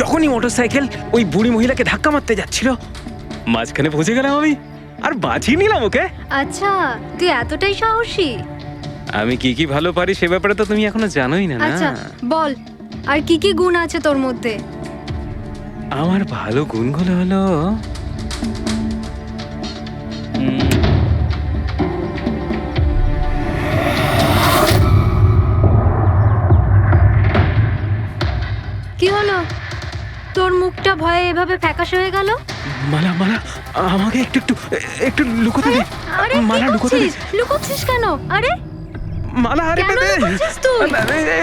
যখনই মোটরসাইকেল ওই বুড়ি মহিলাকে ধাক্কা মারতে যাচ্ছিল, মাঝখানে পৌঁছে গেলাম আমি আর বাঁচিয়ে নিলাম ওকে। আচ্ছা, তুই এতটাই সাহসী? আমি কি কি ভালো পারি সে ব্যাপারে তো তুমি এখনো জানোই না। আচ্ছা বল, আর কি কি গুণ আছে তোর মধ্যে? আমার ভালো গুণগুলো হলো কি হলো? তোর মুখটা ভয়ে এভাবে ফ্যাকাশে হয়ে গেল? মালা, আমাকে একটু লুকোতে দে। আরে মালা, লুকোতে দে। লুকোচ্ছিস কেন? আরে মালা, আরে কেন লুকোচ্ছিস তুই?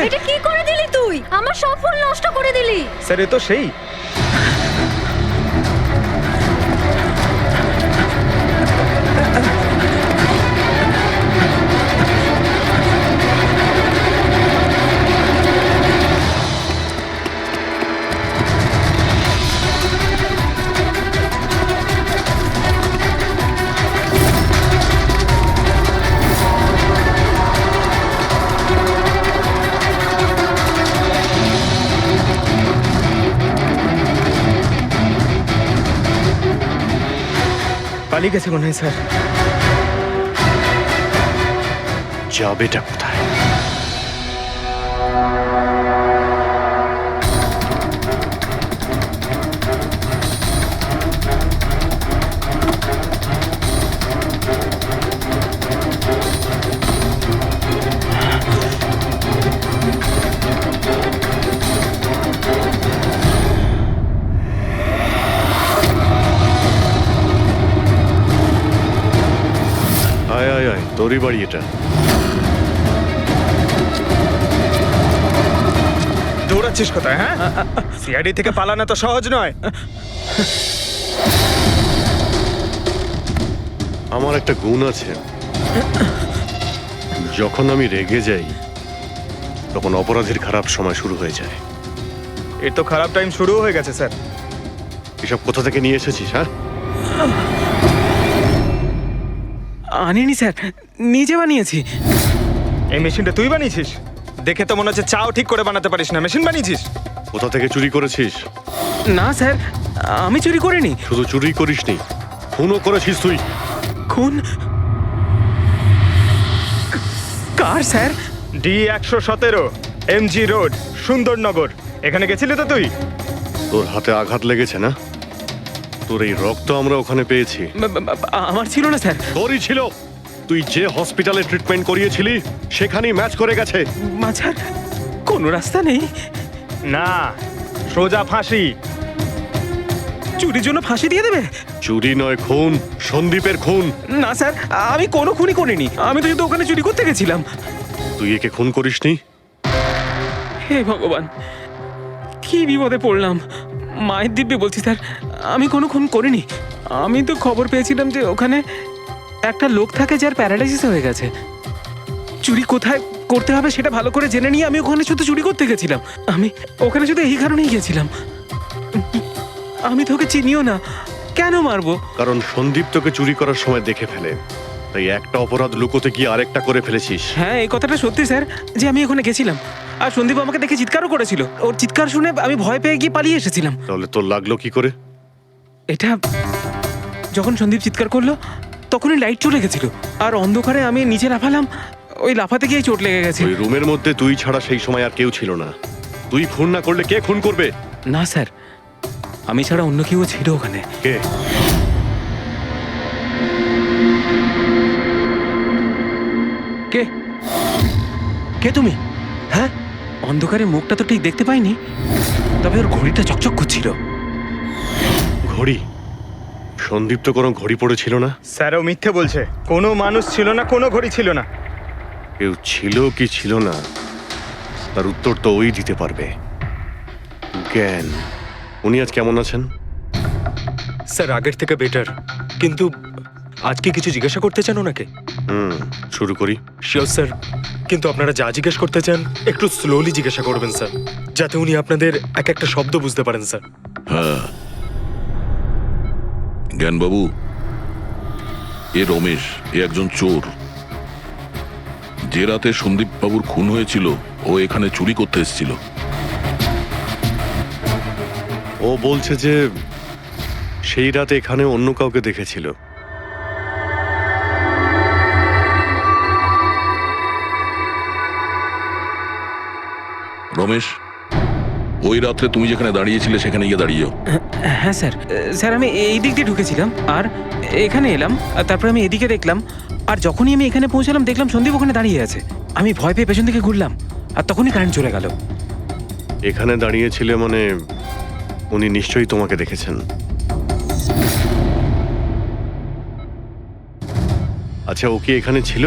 এটা কি করে দিলি তুই? আমার সব ফুল নষ্ট করে দিলি। স্যার এ তো সেই। পালিয়ে গেছে মনে হয় স্যার। যাবেটা কোথায়? আয় আয় আয়, তোরই বাড়ি এটা। দৌড়াচ্ছিস কোথায়? হ্যাঁ, সিআইডি থেকে পালানো তো সহজ নয়। আমার একটা গুণ আছে, যখন আমি রেগে যাই তখন অপরাধীর খারাপ সময় শুরু হয়ে যায়। এর তো খারাপ টাইম শুরু হয়ে গেছে স্যার। এসব কোথা থেকে নিয়ে এসেছিস? হ্যাঁ, আনিনি স্যার, নিজে বানিয়েছি। এই মেশিনটা তুই বানিয়েছিস? দেখে তো মনে হচ্ছে চাও ঠিক করে বানাতে পারিস না, মেশিন বানিয়েছিস। কোথা থেকে চুরি করেছিস? না স্যার, আমি চুরি করিনি। শুধু চুরি করিসনি, খুনও করেছিস তুই। খুন? কার sir? D117 MG road, Sundarnagar. এখানে গেছিলি তো তুই? তোর হাতে আঘাত লেগেছে না? তোর এই রক্ত আমরা ওখানে পেয়েছি। আমার ছিল না স্যার। তোরই ছিল। তুই যে হসপিটালে ট্রিটমেন্ট করিয়েছিলি সেখানেই ম্যাচ করে গেছে। মাঝার কোনো রাস্তা নেই? না, সোজা ফাঁসি। চুরির জন্য ফাঁসি দিয়ে দেবে? চুরি নয়, খুন, সন্দীপের খুন। না স্যার, আমি কোনো খুনই করিনি। আমি তো শুধু ওখানে চুরি করতে গেছিলাম। তুই একে খুন করিসনি? হে ভগবান, কি বিপদে পড়লাম। মায়ের দিব্যে বলছি স্যার, আমি কোনো খুন করিনি। আমি তো খবর পেয়েছিলাম যে ওখানে একটা লোক থাকে যার প্যারালাইসিস হয়ে গেছে। চুরি কোথায় করতে হবে সেটা ভালো করে জেনে নিয়ে আমি ওখানে শুধু চুরি করতে গেছিলাম। আমি ওখানে শুধু এই কারণেই গেছিলাম। আমি তোকে চিনিও না, কেন মারবো? কারণ সন্দীপ তোকে চুরি করার সময় দেখে ফেলে, তাই একটা অপরাধ লুকোতে গিয়ে আরেকটা করে ফেলেছিস। হ্যাঁ, এই কথাটা সত্যি স্যার যে আমি ওখানে গেছিলাম, আর সন্দীপ আমাকে দেখে চিৎকারও করেছিল। ওর চিৎকার শুনে আমি ভয় পেয়ে গিয়ে পালিয়ে এসেছিলাম। তাহলে তোর লাগলো কি করে? এটা যখন সন্দীপ চিৎকার করলো তখনই লাইট চলে গেছিল, আর অন্ধকারে আমি নিচে লাফালাম, ওই লাফাতে গিয়েই চোট লেগে গেছে। ওই রুমের মধ্যে তুই ছাড়া সেই সময় আর কেউ ছিল না। তুই খুন না করলে কে খুন করবে? না স্যার, আমি ছাড়া অন্য কেউ ছিল ওখানে। কে? কে কে তুমি? হ্যাঁ, অন্ধকারে মুখটা তো ঠিক দেখতে পাইনি, তবে ওর ঘড়িটা চকচক করছিল। ঘড়ি? সন্দীপ তো কোনো ঘড়ি পড়েছিল না। স্যার ও মিথ্যে বলছে, কোনো মানুষ ছিল না, কোনো ঘড়ি ছিল না। কেউ ছিল কি ছিল না তার উত্তর তো ওই দিতে পারবে। জ্ঞান, উনি আজ কেমন আছেন? স্যার আগের থেকে বেটার, কিন্তু আজকে কিছু জিজ্ঞাসা করতে চান ওনাকে? শুরু করি। শিওর স্যার, কিন্তু আপনারা যা জিজ্ঞেস করতে চান একটু স্লোলি জিজ্ঞাসা করবেন স্যার, যাতে উনি আপনাদের এক একটা শব্দ বুঝতে পারেন স্যার। হ্যাঁ জ্ঞানবাবু, এ রমেশ, এ একজন চোর। যে রাতে সন্দীপ বাবুর খুন হয়েছিল ও এখানে চুরি করতে এসেছিল। ও বলছে যে সেই রাতে এখানে অন্য কাউকে দেখেছিল। রমেশ, ওই রাত্রে তুমি যেখানে দাঁড়িয়েছিলে সেখানে গিয়ে দাঁড়িয়ে যাও। হ্যাঁ স্যার, স্যার আমি এই দিক দিয়ে ঢুকেছিলাম আর এখানে এলাম, আর তারপর আমি এদিকে দেখলাম, আর যখনই আমি এখানে পৌঁছালাম দেখলাম সন্দীপ ওখানে দাঁড়িয়ে আছে। আমি ভয় পেয়ে পেছন থেকে ঘুরলাম, আর তখনই কারেন্ট চলে গেল। এখানে দাঁড়িয়েছিলে মানে উনি নিশ্চয়ই তোমাকে দেখেছেন। আচ্ছা, ও কি এখানে ছিল?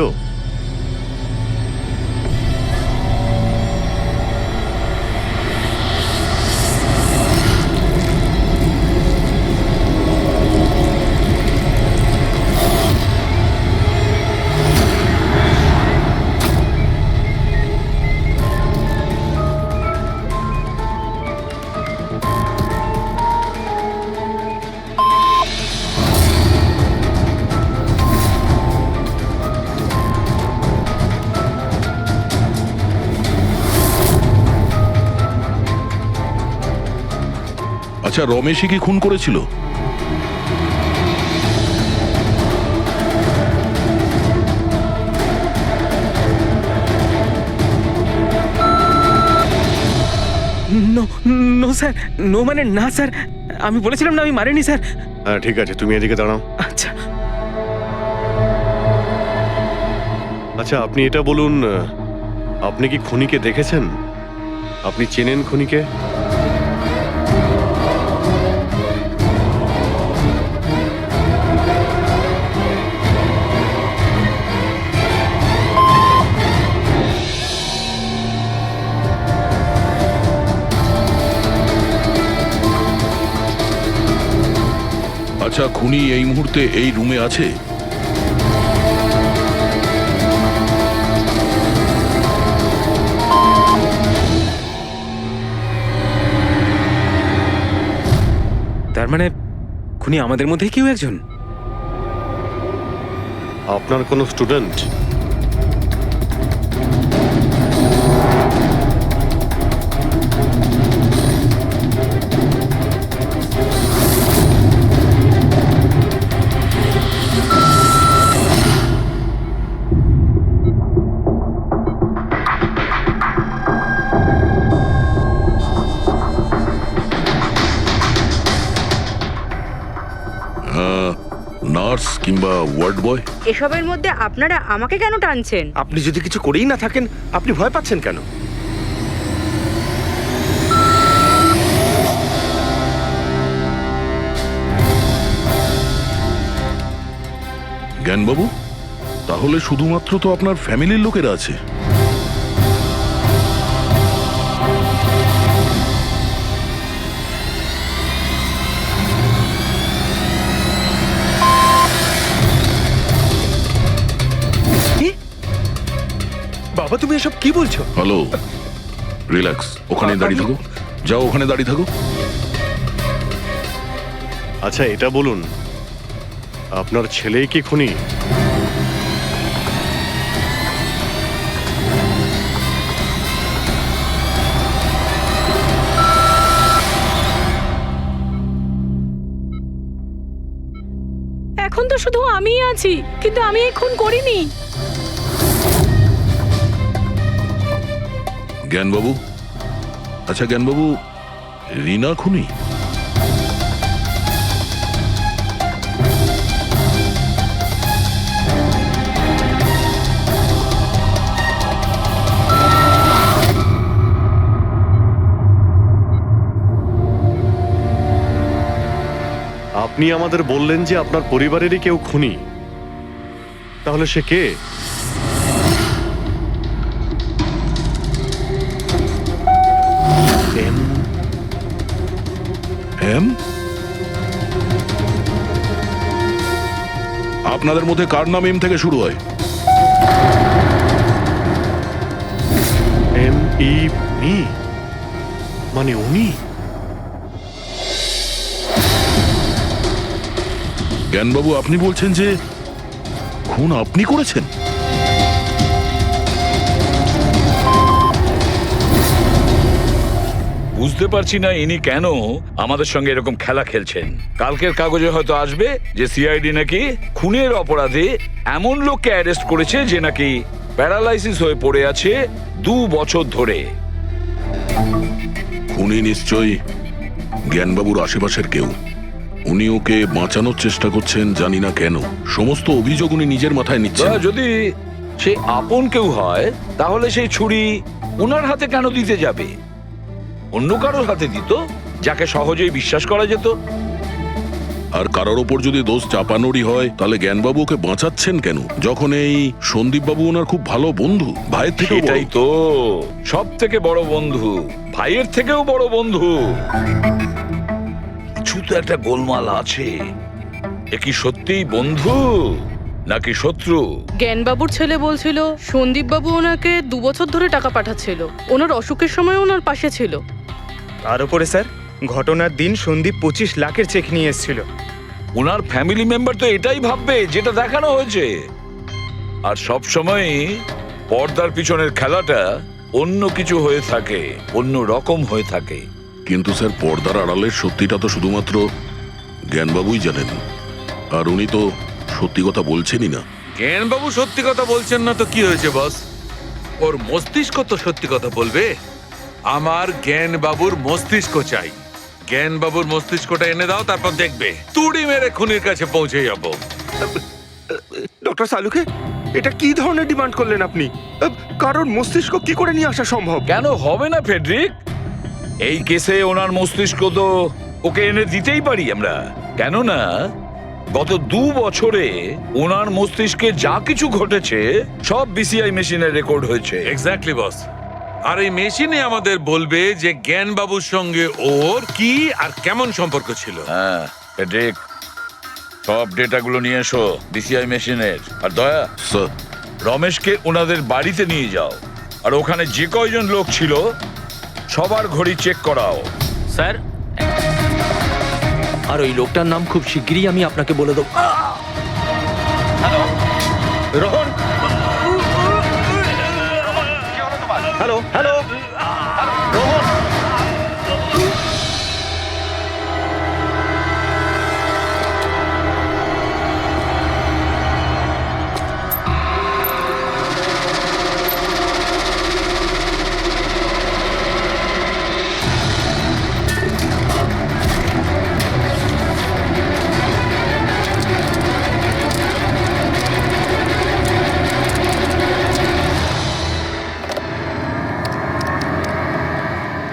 আচ্ছা, রমেশই কি খুন করেছিল? নো নো স্যার, নো মানে না স্যার, আমি বলেছিলাম না আমি মারিনি স্যার। হ্যাঁ ঠিক আছে, তুমি এদিকে দাঁড়াও। আচ্ছা আচ্ছা, আপনি এটা বলুন, আপনি কি খুনিকে দেখেছেন? আপনি চেনেন খুনিকে? আচ্ছা, খুনি এই মুহূর্তে এই রুমে আছে? তার মানে খুনি আমাদের মধ্যে কেউ একজন। আপনার কোনো স্টুডেন্ট? নার্স কিংবা ওয়ার্ড বয়? এসবের মধ্যে আপনারা আমাকে কেন টানছেন? আপনি যদি কিছু করেই না থাকেন, আপনি ভয় পাচ্ছেন কেন? জ্ঞানবাবু, তাহলে শুধুমাত্র তো আপনার ফ্যামিলির লোকেরা আছে। বাবা বাবা তুমি এসব কি বলছো? হ্যালো, রিল্যাক্স, ওখানে দাঁড়িয়ে থাকো, যাও ওখানে দাঁড়িয়ে থাকো। আচ্ছা এটা বলুন, আপনার ছেলেই কি খুনি? এখন তো শুধু আমিই আছি, কিন্তু আমি এই খুন করিনি। জ্ঞানবাবু, আচ্ছা জ্ঞানবাবু, রিনা খুনি? আপনি আমাদের বললেন যে আপনার পরিবারেরই কেউ খুনি, তাহলে সে কে? এম? আপনাদের মধ্যে কার নাম এম থেকে শুরু হয়? মি মানে উনি? জ্ঞানবাবু, আপনি বলছেন যে খুন আপনি করেছেন? বুঝতে পারছি না ইনি কেন আমাদের সঙ্গে এরকম খেলা খেলছেন। কালকের কাগজে হয়তো আসবে যে সিআইডি নাকি খুনের অপরাধে এমন লোককে অ্যারেস্ট করেছে যে নাকি প্যারালাইসিস হয়ে পড়ে আছে 2 বছর ধরে। খুনি নিশ্চয়ই জ্ঞানবাবুর আশেপাশের কেউ। উনি ওকে বাঁচানোর চেষ্টা করছেন, জানি না কেন। সমস্ত অভিযোগ উনি নিজের মাথায় নিচ্ছেন। যদি সে আপন কেউ হয় তাহলে সেই ছুরি ওনার হাতে কেন দিতে যাবে? অন্য কারোর হাতে দিত, যাকে সহজেই বিশ্বাস করা যেত। আর কারোর ওপর যদি দোষ চাপানোরই হয় তাহলে জ্ঞানবাবু ওকে বাঁচাচ্ছেন কেন, যখন এই সন্দীপ বাবু ওনার খুব ভালো বন্ধু, ভাইয়ের থেকে? এটাই তো সব থেকে বড় বন্ধু, ভাইয়ের থেকেও বড় বন্ধু। কিছু তো একটা গোলমাল আছে। এ কি সত্যিই বন্ধু নাকি শত্রু? জ্ঞানবাবুর ছেলে বলছিল সন্দীপ বাবু ওনাকে 2 বছর ধরে টাকা পাঠাচ্ছিল, ওনার অসুখের সময় ওনার পাশে ছিল। তার উপরে স্যার, ঘটনার দিন সন্দীপ 25 লাখের চেক নিয়ে এসেছিল। ওনার ফ্যামিলি মেম্বার তো এটাই ভাববে যেটা দেখানো হয়েছে। আর সব সময় পর্দার পিছনের খেলাটা অন্য কিছু হয়ে থাকে, অন্য রকম হয়ে থাকে। কিন্তু স্যার, পর্দার আড়ালের সত্যিটা তো শুধুমাত্র জ্ঞানবাবুই জানেন, আর উনি তো সত্যি কথা বলছেনই না। জ্ঞানবাবু সত্যি কথা বলছেন না তো কি হয়েছে বস? ওর মস্তিষ্ক তো সত্যি কথা বলবে। আমার জ্ঞানবাবুর মস্তিষ্ক চাই। জ্ঞানবাবুর মস্তিষ্কটা এনে দাও, তারপর দেখবে তুড়ি মেরে খুনির কাছে পৌঁছে যাবো। ডক্টর সালুকে, এটা কি ধরনের ডিমান্ড করলেন আপনি? কারণ মস্তিষ্ক কি করে নিয়ে আসা সম্ভব? কেন হবে না ফেডরিক? এই কেসে ওনার মস্তিষ্ক তো ওকে এনে দিতেই পারি আমরা। কেননা গত 2 বছরে ওনার মস্তিষ্কে যা কিছু ঘটেছে সব বিসিআই মেশিনে রেকর্ড হয়েছে। এক্স্যাক্টলি বস। আর এই মেশিনে আমাদের বলবে যে জ্ঞানবাবুর সঙ্গে ওর কি আর কেমন সম্পর্ক ছিল। হ্যাঁ ফেডরিক, সব ডেটাগুলো নিয়ে এসো বিসিআই মেশিনের। আর দয়া স্যার, রমেশকে ওনাদের বাড়িতে নিয়ে যাও, আর ওখানে যে কয়জন লোক ছিল সবার ঘড়ি চেক করাও। স্যার, আর ওই লোকটার নাম খুব শিগগিরই আমি আপনাকে বলে দেবো। Rohan, hello hello, Rohan.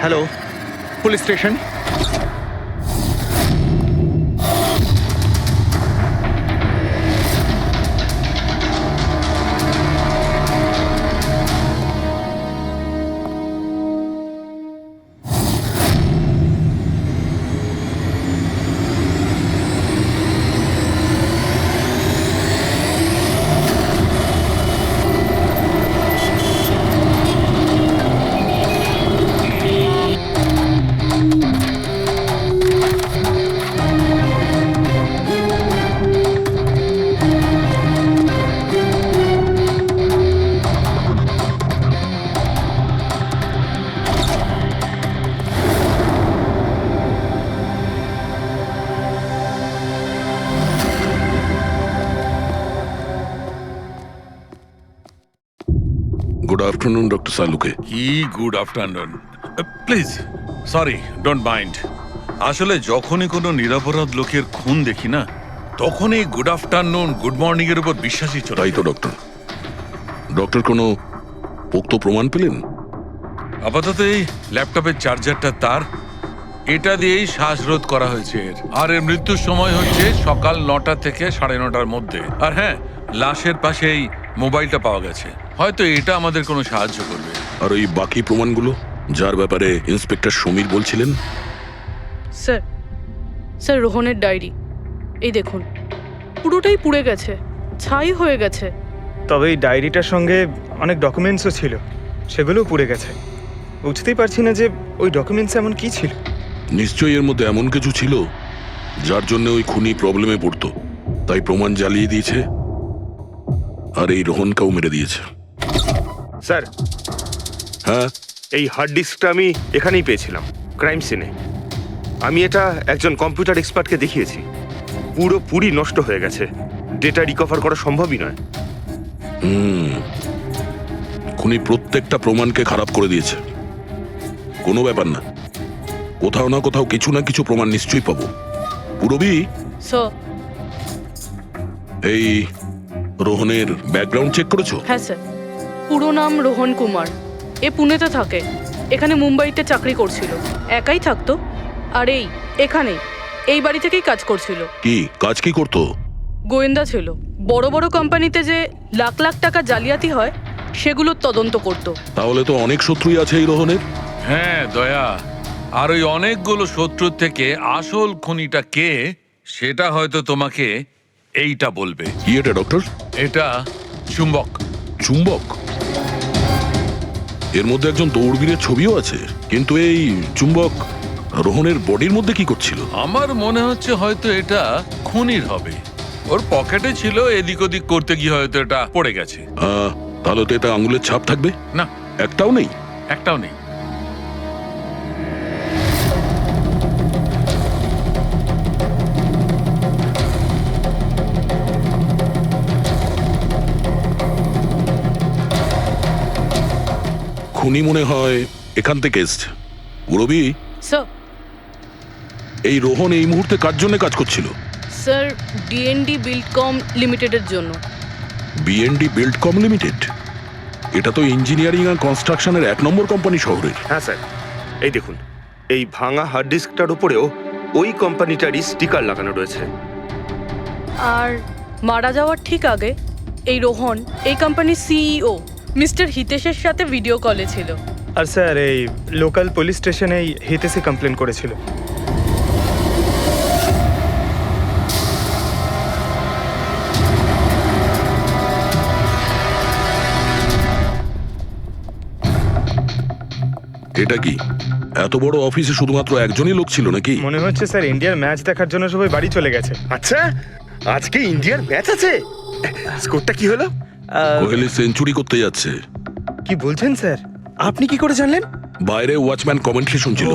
Hello, police station. Good afternoon doctor সালুকে। কি good afternoon, please sorry, don't mind. আসলে যখনই কোনো নিরপরাধ লোকের খুন দেখি না, তখনই গুড আফটারনুন গুড মর্নিং এর উপর বিশ্বাসই চলে। তাই তো ডক্টর। ডক্টর কোনো পোক্ত প্রমাণ পেলেন? আপাতত এই ল্যাপটপের চার্জারটা তার, এটা দিয়েই শ্বাসরোধ করা হয়েছে এর। আর এর মৃত্যুর সময় হচ্ছে সকাল 9টা থেকে 9:30টার মধ্যে। আর হ্যাঁ, লাশের পাশে এই মোবাইলটা পাওয়া গেছে, হয়তো এটা আমাদের কোনো সাহায্য করবে। আর ওই বাকি প্রমাণগুলো যার ব্যাপারে ইন্সপেক্টর সমীর বলছিলেন? স্যার, স্যার রোহনের ডায়েরি এই দেখুন, পুরোটাই পুড়ে গেছে, ছাই হয়ে গেছে। তবে এই ডায়েরিটার সঙ্গে অনেক ডকুমেন্টসও ছিল, সেগুলোও পুড়ে গেছে। বুঝতেই পারছি না যে ওই ডকুমেন্টস এমন কি ছিল। নিশ্চয়ই এর মধ্যে এমন কিছু ছিল যার জন্য ওই খুনি প্রবলেমে পড়তো, তাই প্রমাণ জ্বালিয়ে দিয়েছে আর এই রোহনকেও মেরে দিয়েছে। স্যার, হ্যাঁ, এই হার্ড ডিস্কটা আমি এখানেই পেয়েছিলাম, ক্রাইম সিনে। আমি এটা একজন কম্পিউটার এক্সপার্টকে দেখিয়েছি, পুরোপুরি নষ্ট হয়ে গেছে, ডেটা রিকভার করা সম্ভবই নয়। খুনি প্রত্যেকটা প্রমাণকে খারাপ করে দিয়েছে। কোনো ব্যাপার না, কোথাও না কোথাও কিছু না কিছু প্রমাণ নিশ্চয়ই পাবো। পুরবি, স্যার। এই রোহনের ব্যাকগ্রাউন্ড চেক করেছো? হ্যাঁ স্যার, পুরো নাম রোহন কুমার, এ পুনেতে থাকে, এখানে মুম্বাইতে চাকরি করছিল, একাই থাকতো। আর এখানে এই বাড়ি থেকেই কাজ করছিল। কি কাজ কি করতো? গোয়েন্দা ছিল, বড় বড় কোম্পানিতে যে লাখ লাখ টাকা জালিয়াতি হয় সেগুলোর তদন্ত করত। তাহলে তো অনেক শত্রুই আছে এই রোহনের। হ্যাঁ দয়া, আর ওই অনেকগুলো শত্রুর থেকে আসল খুনিটা কে সেটা হয়তো তোমাকে এইটা বলবে। কি এটা ডক্টর? এটা চুম্বক। চুম্বক? এর মধ্যে একজন দৌড়বীরের ছবিও আছে, কিন্তু এই চুম্বক রোহনের বডির মধ্যে কি করছিল? আমার মনে হচ্ছে হয়তো এটা খুনির হবে, ওর পকেটে ছিল, এদিক ওদিক করতে গিয়ে হয়তো এটা পড়ে গেছে। তাহলে তো এটা আঙুলের ছাপ থাকবে? না, একটাও নেই। একটাও নেই। খুনি মনে হয় এখান থেকে এসছে। পুরবি, স্যার। এই রোহন এই মুহূর্তে কার জন্য কাজ করছিল? স্যার, ডিএনডি বিল্ডকম লিমিটেডের জন্য। BND Buildcom limited? এটা তো ইঞ্জিনিয়ারিং আর কনস্ট্রাকশনের 1 নম্বর কোম্পানি শহরের। হ্যাঁ স্যার, এই দেখুন, এই ভাঙা হার্ড ডিস্কটার উপরেও ওই কোম্পানিটারই স্টিকার লাগানো রয়েছে। আর মারা যাওয়ার ঠিক আগে এই রোহন এই কোম্পানির সিইও মিস্টার হিতেশের সাথে ভিডিও কলে ছিল। আর স্যার, এই লোকাল পুলিশ স্টেশনে হিতেশই কমপ্লেন করেছিল। এটা কি এত বড় অফিসে শুধুমাত্র একজনই লোক ছিল নাকি? মনে হচ্ছে স্যার ইন্ডিয়ার ম্যাচ দেখার জন্য সবাই বাড়ি চলে গেছে। আচ্ছা, আজকে ইন্ডিয়ার ম্যাচ আছে? স্কোরটা কি হলো? কোহলি সেঞ্চুরি করতে যাচ্ছে। কি বলছেন স্যার? আপনি কি করে জানলেন? বাইরে ওয়াচম্যান কমেন্ট্রি শুনছিল।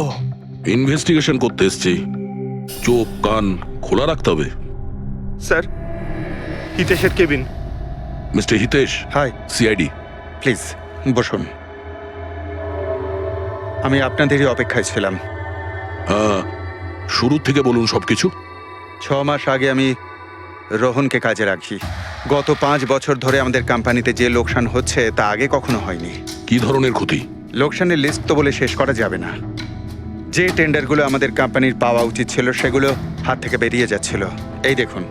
ইনভেস্টিগেশন করতে এসেছি, চোখ কান খোলা রাখতে হবে। স্যার, হিতেশের cabin. Mister Hitesh. Hi. CID. Please বসুন, আমি আপনাদেরই অপেক্ষায় ছিলাম। শুরু থেকে বলুন সবকিছু। 6 মাস আগে আমি রোহনকে কাজে রাখি। গত 5 বছর ধরে আমাদের কোম্পানিতে যে লোকসান হচ্ছে তা আগে কখনো হয়নি। কি ধরনের ক্ষতি? লোকসানের লিস্ট তো বলে শেষ করা যাবে না। যে টেন্ডারগুলো আমাদের কোম্পানির পাওয়া উচিত ছিল সেগুলো হাত থেকে বেরিয়ে যাচ্ছিল। এই দেখুন,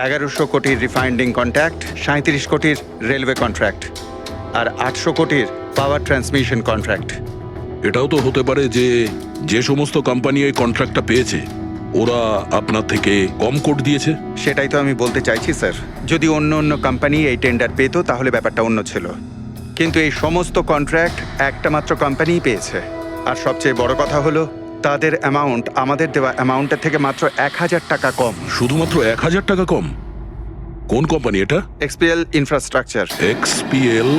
1100 কোটির রিফাইন্ডিং কন্ট্রাক্ট, 37 কোটির রেলওয়ে কন্ট্রাক্ট, আর 800 কোটির পাওয়ার ট্রান্সমিশন কন্ট্রাক্ট। এটাও তো হতে পারে যে যে সমস্ত কোম্পানি এই কন্ট্রাক্টটা পেয়েছে ওরা আপনার থেকে কম কোট দিয়েছে। সেটাই তো আমি বলতে চাইছি স্যার। যদি অন্য কোম্পানি এই টেন্ডার পেতো তাহলে ব্যাপারটা অন্য ছিল, কিন্তু এই সমস্ত কন্ট্রাক্ট একটা মাত্র কোম্পানিই পেয়েছে। আর সবচেয়ে বড় কথা হলো তাদের অ্যামাউন্ট আমাদের দেওয়া অ্যামাউন্টের থেকে মাত্র 1000 টাকা কম। শুধুমাত্র 1000 টাকা কম? কোন কোম্পানি এটা? XPL infrastructure. XPL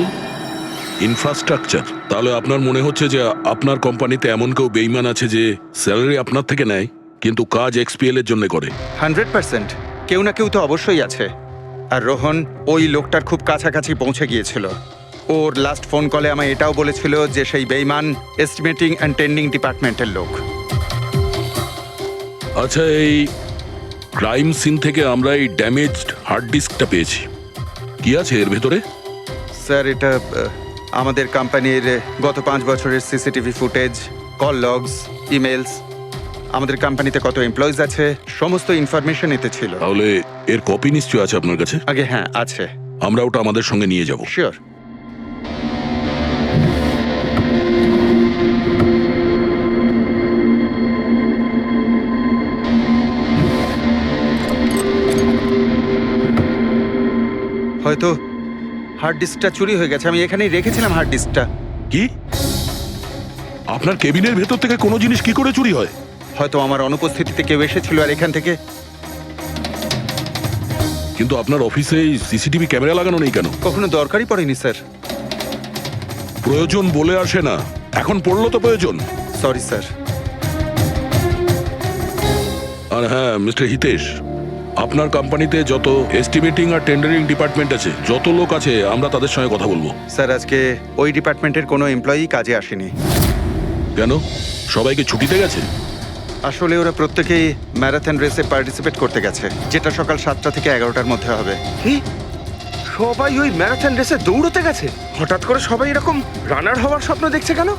infrastructure? তাহলে আপনার মনে হচ্ছে যে আপনার কোম্পানিতে এমন কেউ বেইমান আছে যে স্যালারি আপনার থেকে নেয় কিন্তু কাজ এক্সপিএল এর জন্য করে? 100% কেউ না কেউ তো অবশ্যই আছে। আর রোহন ওই লোকটার খুব কাছাকাছি পৌঁছে গিয়েছিল। ওর লাস্ট ফোন কলে আমায় এটাও বলেছিল যে সেই বেইমান এস্টিমেটিং অ্যান্ড টেন্ডিং ডিপার্টমেন্টের লোক। আচ্ছা, এই ক্রাইম সিন থেকে আমরা এই ড্যামেজড হার্ড ডিস্কটা পেয়েছি। কি আছে এর ভেতরে? স্যার, এটা আমাদের কোম্পানির গত 5 বছরের CCTV footage, call logs, emails, আমাদের কোম্পানিতে কত এমপ্লয়িজ আছে, সমস্ত ইনফরমেশন এতে ছিল। তাহলে এর কপি নিশ্চয়ই আছে আপনার কাছে? আগে হ্যাঁ, আছে। আমরা ওটা আমাদের সঙ্গে নিয়ে যাব। শিওর। হয়তো হার্ড ডিস্কটা চুরি হয়ে গেছে। আমি এখানেই রেখেছিলাম হার্ড ডিস্কটা। কি? আপনার কেবিনের ভেতর থেকে কোনো জিনিস কি করে চুরি হয়? হয়তো আমার অনুপস্থিতিতে কেউ এসেছিল আর এখান থেকে। কিন্তু আপনার অফিসে সিসিটিভি ক্যামেরা লাগানো নেই কেন? কখনো দরকারই পড়েনি স্যার। প্রয়োজন বলে আসে না, এখন পড়লো তো প্রয়োজন। Sorry sir. আর হ্যাঁ, মিস্টার হিতেশ, আপনার কোম্পানিতে যত এস্টিমেটিং আর টেন্ডারিং ডিপার্টমেন্ট আছে, যত লোক আছে, আমরা তাদের সঙ্গে কথা বলবো। স্যার, আজকে ওই ডিপার্টমেন্টের কোনো এমপ্লয়ি কাজে আসেনি। কেন? সবাইকে ছুটিতে গেছে? আসলে ওরা প্রত্যেকেই ম্যারাথন রেসে পার্টিসিপেট করতে গেছে, যেটা সকাল 7টা থেকে 11টার মধ্যে হবে। কি? সবাই ওই ম্যারাথন রেসে দৌড়তে গেছে? হঠাৎ করে সবাই এরকম রানার হওয়ার স্বপ্ন দেখছে কেন?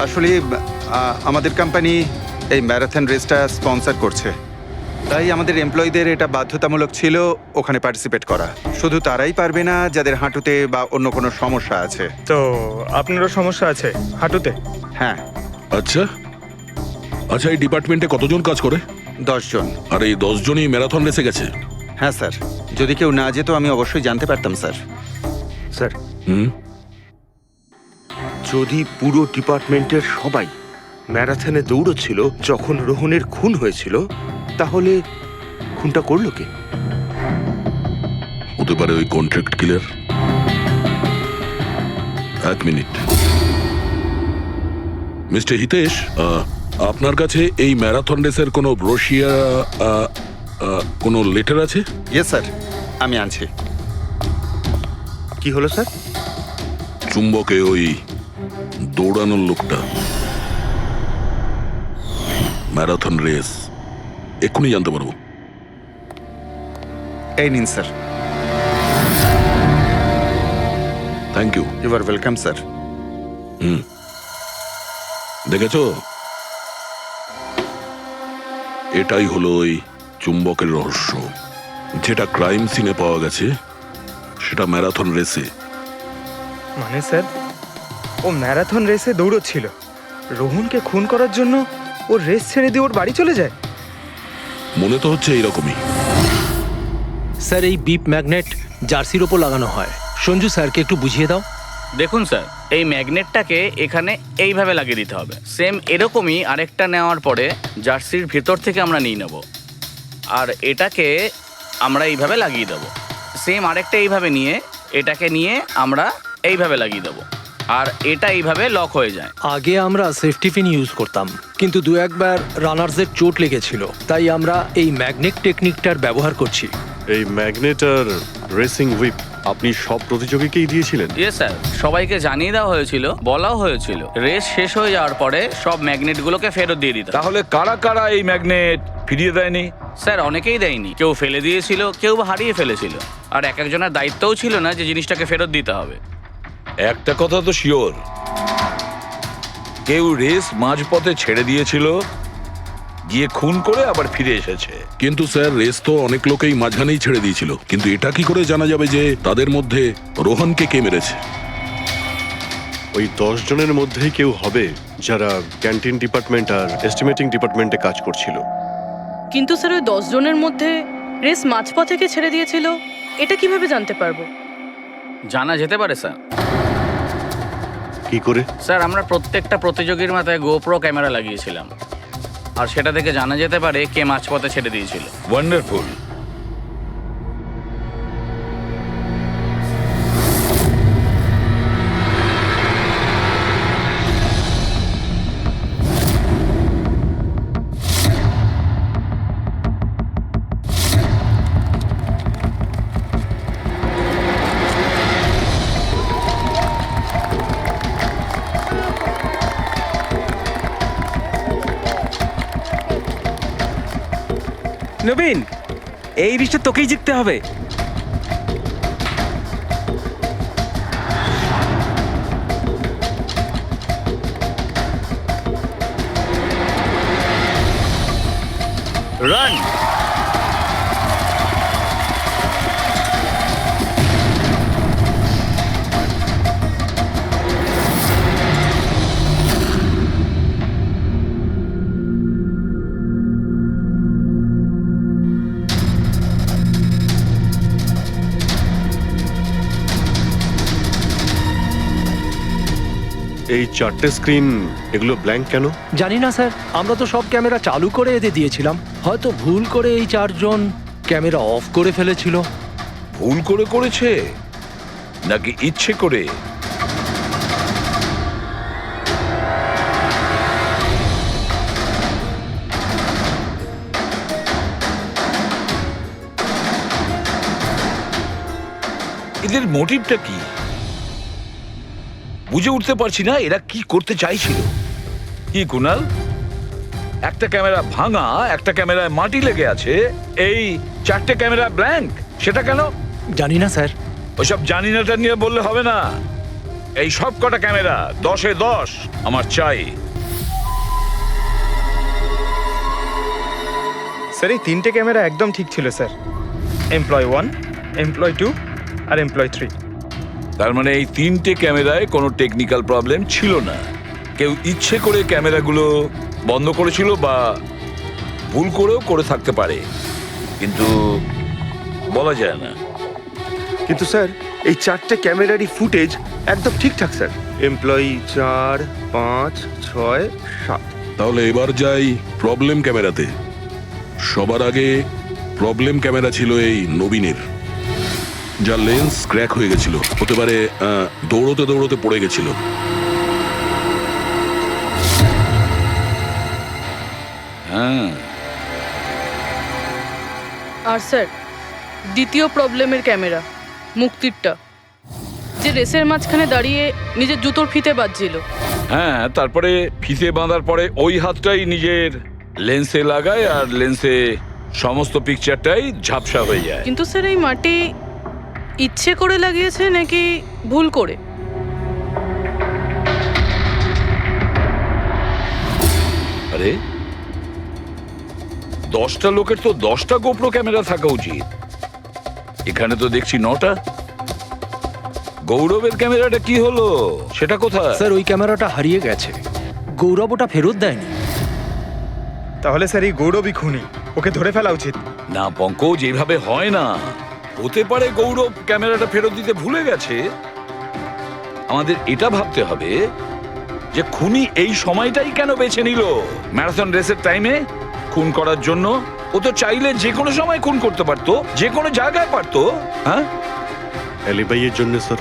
আসলে আমাদের কোম্পানি এই ম্যারাথন রেসটা স্পন্সর করছে, তাই আমাদের এমপ্লয়ীদের এটা বাধ্যতামূলক ছিল ওখানে পার্টিসিপেট করা। শুধু তারাই পারবে না যাদের হাঁটুতে বা অন্য কোনো সমস্যা আছে। তো আপনারও সমস্যা আছে হাঁটুতে? হ্যাঁ। আচ্ছা আচ্ছা, এই ডিপার্টমেন্টে কতজন কাজ করে? 10 জন। আর এই 10 জনই ম্যারাথন রেসে গেছে? হ্যাঁ স্যার, যদি কেউ না যেত আমি অবশ্যই জানতে পারতাম স্যার। স্যার, হুম, যদি পুরো ডিপার্টমেন্টের সবাই ম্যারাথনে দৌড়চ্ছিল যখন রোহনের খুন হয়েছিল, তাহলে খুনটা করলো কে? হতে পারে ওই কন্ট্রাক্ট কিলার। 1 মিনিট। মিস্টার হিতেশ, আপনার কাছে এই ম্যারাথন রেসের কোনো ব্রোশিয়া, কোনো লেটার আছে? ইয়েস স্যার, আমি আনছি। কি হলো স্যার? চুম্বকে ওই দৌড়ানোর লোকটা, ম্যারাথন রেস, এক্ষুনি জানতে পারবো। এই নিন sir. Thank you. You are welcome sir. হুম, দেখেছো, এটাই হলো ওই চুম্বকের রহস্য। যেটা ক্রাইম সিনে পাওয়া গেছে সেটা ম্যারাথন রেসে। মানে স্যার, ও ম্যারাথন রেসে দৌড়চ্ছিল, রোহনকে খুন করার জন্য ও রেস ছেড়ে দিয়ে ওর বাড়ি চলে যায়? মনে তো হচ্ছে এইরকমই। স্যার, এই বিপ ম্যাগনেট জার্সির ওপর লাগানো হয়। সঞ্জু স্যারকে একটু বুঝিয়ে দাও। দেখুন স্যার, এই ম্যাগনেটটাকে এখানে এইভাবে লাগিয়ে দিতে হবে। সেম এরকমই আরেকটা নেওয়ার পরে জার্সির ভেতর থেকে আমরা নিয়ে নেব, আর এটাকে আমরা এইভাবে লাগিয়ে দেবো। সেম আরেকটা এইভাবে নিয়ে এটাকে নিয়ে আমরা এইভাবে লাগিয়ে দেবো, আর এটা এইভাবে লক হয়ে যায়। আগে আমরা সেফটি পিন ইউজ করতাম, কিন্তু 2-1 রানার্সের চোট লেগেছিল, তাই আমরা এই ম্যাগনেট টেকনিকটার ব্যবহার করছি। এই ম্যাগনেট আর রেসিং হুইপ আপনি সব প্রতিযোগীকেই দিয়েছিলেন? ইয়েস স্যার, সবাইকে জানিয়ে দেওয়া হয়েছিল, বলাও হয়েছিল রেস শেষ হয়ে যাওয়ার পরে সব ম্যাগনেটগুলোকে ফেরত দিয়ে দিতে। তাহলে কারা কারা এই ম্যাগনেট ফিরিয়ে দেয়নি? স্যার, অনেকেই দেয়নি, কেউ ফেলে দিয়েছিল, কেউ বা হারিয়ে ফেলেছিল, আর এক একজনের দায়িত্বও ছিল না যে জিনিসটাকে ফেরত দিতে হবে। একটা কথা তো শিওর, কেউ রেস মাঝপথে ছেড়ে দিয়েছিল, গিয়ে খুন করে আবার ফিরে এসেছে। কিন্তু স্যার, রেস তো অনেক লোকেই মাঝখানেই ছেড়ে দিয়েছিল, কিন্তু এটা কি করে জানা যাবে যে তাদের মধ্যে রোহনকে কে মেরেছে? ওই 10 জনের মধ্যেই কেউ হবে যারা ক্যান্টিন ডিপার্টমেন্ট আর এস্টিমেটিং ডিপার্টমেন্টে কাজ করছিল। কিন্তু স্যার, ওই 10 জনের মধ্যে রেস মাঝপথ থেকে ছেড়ে দিয়েছিল, এটা কিভাবে জানতে পারবো? জানা যেতে পারে স্যার। কি করে? স্যার, আমরা প্রত্যেকটা প্রতিযোগীর মাথায় গোপ্রো ক্যামেরা লাগিয়েছিলাম, আর সেটা থেকে জানা যেতে পারে কে মাঝপথে ছেড়ে দিয়েছিল। ওয়ান্ডারফুল। নবীন, এই রিসটা তোকেই জিততে হবে। রান। এই চারটে স্ক্রিন এগুলো ব্ল্যাঙ্ক কেন? জানি না স্যার, আমরা তো সব ক্যামেরা চালু করে এদের দিয়েছিলাম। হয়তো ভুল করে এই চারজন ক্যামেরা অফ করে ফেলেছিল। ভুল করে করেছে নাকি ইচ্ছে করে? এদের মোটিভটা কি বুঝে উঠতে পারছি না। এরা কি করতে চাইছিল? কি কুনাল, একটা ক্যামেরা ভাঙা, একটা ক্যামেরায় মাটি লেগে আছে, এই চারটে ক্যামেরা ব্ল্যাঙ্ক, সেটা কেন? জানি না স্যার। ওইসব জানি নাটা নিয়ে বললে হবে না। এই সব কটা ক্যামেরা 10-এ 10 আমার চাই। স্যার এই তিনটে ক্যামেরা একদম ঠিক ছিল স্যার। এমপ্লয় 1, এমপ্লয় 2 আর এমপ্লয় 3। তার মানে এই তিনটে ক্যামেরায় কোনো টেকনিক্যাল প্রবলেম ছিল না। কেউ ইচ্ছে করে ক্যামেরাগুলো বন্ধ করেছিল বা ভুল করেও করে থাকতে পারে, কিন্তু বলা যায় না। কিন্তু স্যার এই চারটে ক্যামেরারই ফুটেজ একদম ঠিকঠাক স্যার। এমপ্লয়ি 4, 5, 6, 7। তাহলে এবার যাই প্রবলেম ক্যামেরাতে। সবার আগে প্রবলেম ক্যামেরা ছিল এই নবীনের, যার লেন্স ক্র্যাক হয়ে গেছিল। হতে পারে দৌড়তে দৌড়তে পড়ে গেছিল। হ্যাঁ, আর স্যার দ্বিতীয় প্রবলেমের ক্যামেরা, মুক্তিরটা, যে রেসের মাঝখানে দাঁড়িয়ে নিজের জুতোর ফিতে বাজছিল। হ্যাঁ, তারপরে ফিতে বাঁধার পরে ওই হাতটাই নিজের লেন্সে লাগায় আর লেন্সে সমস্ত পিকচারটাই ঝাপসা হয়ে যায়। কিন্তু স্যার এই মাটি ইচ্ছে করে লাগিয়েছে নাকি ভুল করে? আরে 10টা লোকের তো 10টা গোপ্রো ক্যামেরা থাকা উচিত, এখানে তো দেখছি 9টা। গৌরবের ক্যামেরাটা কি হলো, সেটা কোথায়? স্যার ওই ক্যামেরাটা হারিয়ে গেছে, গৌরব ওটা ফেরত দেয়নি। তাহলে স্যার এই গৌরবই খুনি, ওকে ধরে ফেলা উচিত। না পঙ্কজ, এইভাবে হয় না। হতে পারে গৌরব ক্যামেরাটা ফেরত দিতে ভুলে গেছে। আমাদের এটা ভাবতে হবে যে খুনি এই সময়টাই কেন বেছে নিল ম্যারাথন রেসের টাইমে খুন করার জন্য। ও তো চাইলে যে কোনো সময় খুন করতে পারতো, যে কোনো জায়গায় পারতো। হ্যাঁ, অ্যালিবাইয়ের জন্য স্যার,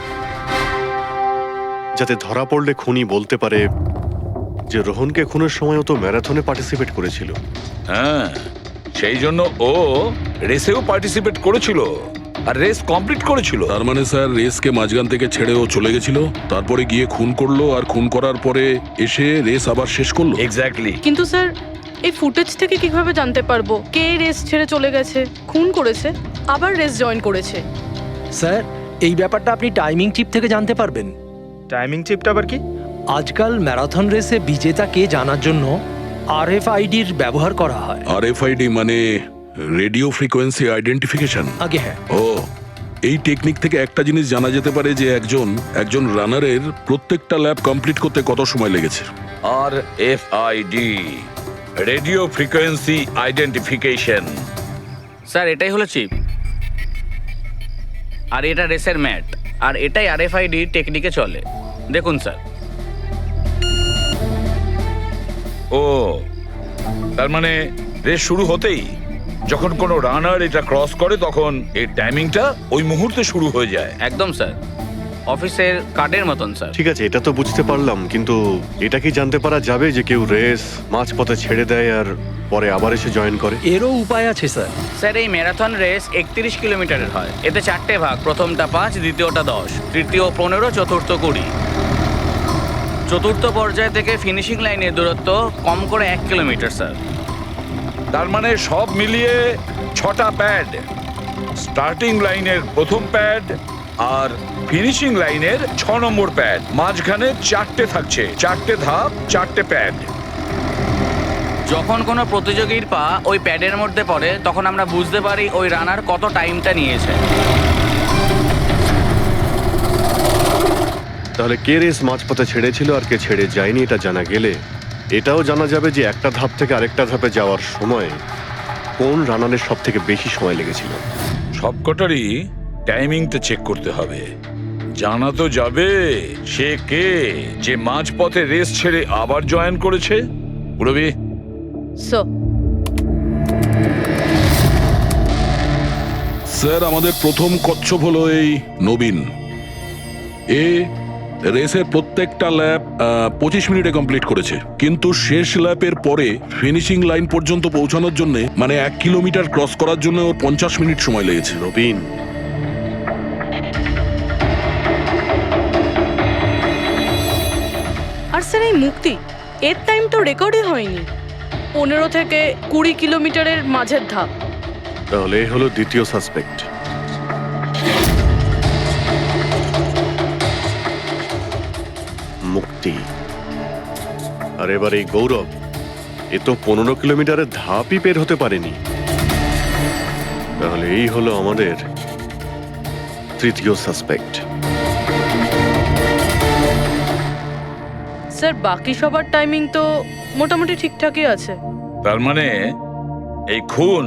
যাতে ধরা পড়লে খুনি বলতে পারে যে রোহনকে খুনের সময়ও তো ম্যারাথনে পার্টিসিপেট করেছিল। হ্যাঁ, সেই জন্য ও রেসেও পার্টিসিপেট করেছিল আর রেস কমপ্লিট করেছিল। তার মানে স্যার রেসকে মাঝখান থেকে ছেড়ে ও চলে গেছিল, তারপরে গিয়ে খুন করলো, আর খুন করার পরে এসে রেস আবার শেষ করলো। এক্স্যাক্টলি। কিন্তু স্যার এই ফুটেজ থেকে কিভাবে জানতে পারবো কে রেস ছেড়ে চলে গেছে, খুন করেছে, আবার রেস জয়েন করেছে? স্যার এই ব্যাপারটা আপনি টাইমিং চিপ থেকে জানতে পারবেন। টাইমিং চিপটা আবার কি? আজকাল ম্যারাথন রেসে বিজেতা কে জানার জন্য RFIDর ব্যবহার করা হয়। RFID মানে রেডিও ফ্রিকোয়েন্সি আইডেন্টিফিকেশন। আগে হ্যাঁ। ও, এই টেকনিক থেকে একটা জিনিস জানা যেতে পারে যে একজন রানারের প্রত্যেকটা ল্যাব কমপ্লিট করতে কত সময় লেগেছে। RFID, radio frequency identification. Sir এটাই হলো চিপ, আর এটা রেসের ম্যাট, আর এটাই RFID টেকনিকে চলে। দেখুন স্যার। ও, তার মানে রেস শুরু হতেই যখন কোনো রানার এটা ক্রস করে তখন এই টাইমিংটা ওই মুহূর্তে শুরু হয়ে যায়। একদম স্যার, অফিসের কার্ডের মতন স্যার। ঠিক আছে, এটা তো বুঝতে পারলাম, কিন্তু এটা কি জানতে পারা যাবে যে কেউ রেস মাঝপথে ছেড়ে দেয় আর পরে আবার এসে জয়েন করে? এরও উপায় আছে স্যার। স্যার এই ম্যারাথন রেস 31 কিলোমিটারের হয়। এতে 4টে ভাগ, প্রথমটা 5, দ্বিতীয়টা 10, তৃতীয় 15, চতুর্থ 20। চতুর্থ পর্যায় থেকে ফিনিশিং লাইনের দূরত্ব কম করে 1 কিলোমিটার স্যার। তার মানে সব মিলিয়ে 6টা প্যাড। স্টার্টিং লাইনের প্রথম প্যাড আর ফিনিশিং লাইনের 6 নম্বর প্যাড। মাঝখানে 4টে থাকছে, 4টে ধাপ, 4টে প্যাড। যখন কোনো প্রতিযোগীর পা ওই প্যাডের মধ্যে পড়ে তখন আমরা বুঝতে পারি ওই রানার কত টাইমটা নিয়েছে। তাহলে কে রেস মাঝপথে ছেড়েছিল আর কে ছেড়ে যায়নি এটা জানা গেলে এটাও জানা যাবে যে একটা ধাপ থেকে আরেকটা ধাপে যাওয়ার সময় কোন রানারের সব থেকে বেশি সময় লেগেছিল। সবকটারই টাইমিংটা চেক করতে হবে। জানা তো যাবে সে কে যে মাঝপথে রেস ছেড়ে আবার জয়েন করেছে। পুরবি স্যার, আমাদের প্রথম কচ্ছপ হলো এই নবীন। এ রেসের প্রত্যেকটা ল্যাপ 25 মিনিটে কমপ্লিট করেছে, কিন্তু শেষ ল্যাপের পরে ফিনিশিং লাইন পর্যন্ত পৌঁছানোর জন্য মানে 1 কিলোমিটার ক্রস করার জন্য ওর 50 মিনিট সময় লেগেছে। নবীন, আর স্যার এই মুক্তি, এর টাইম তো রেকর্ডই হয়নি। 15 থেকে 20 কিলোমিটারের মাঝের ধাপ। তাহলে এ হলো দ্বিতীয় সাসপেক্ট। মুক্তি। আর এবার এই গৌরব, এ তো 15 কিলোমিটারের ধাপই বের হতে পারেনি। তাহলে এই হলো আমাদের তৃতীয় সাসপেক্ট। স্যার বাকি সবার টাইমিং তো মোটামুটি ঠিকঠাকই আছে। তার মানে এই খুন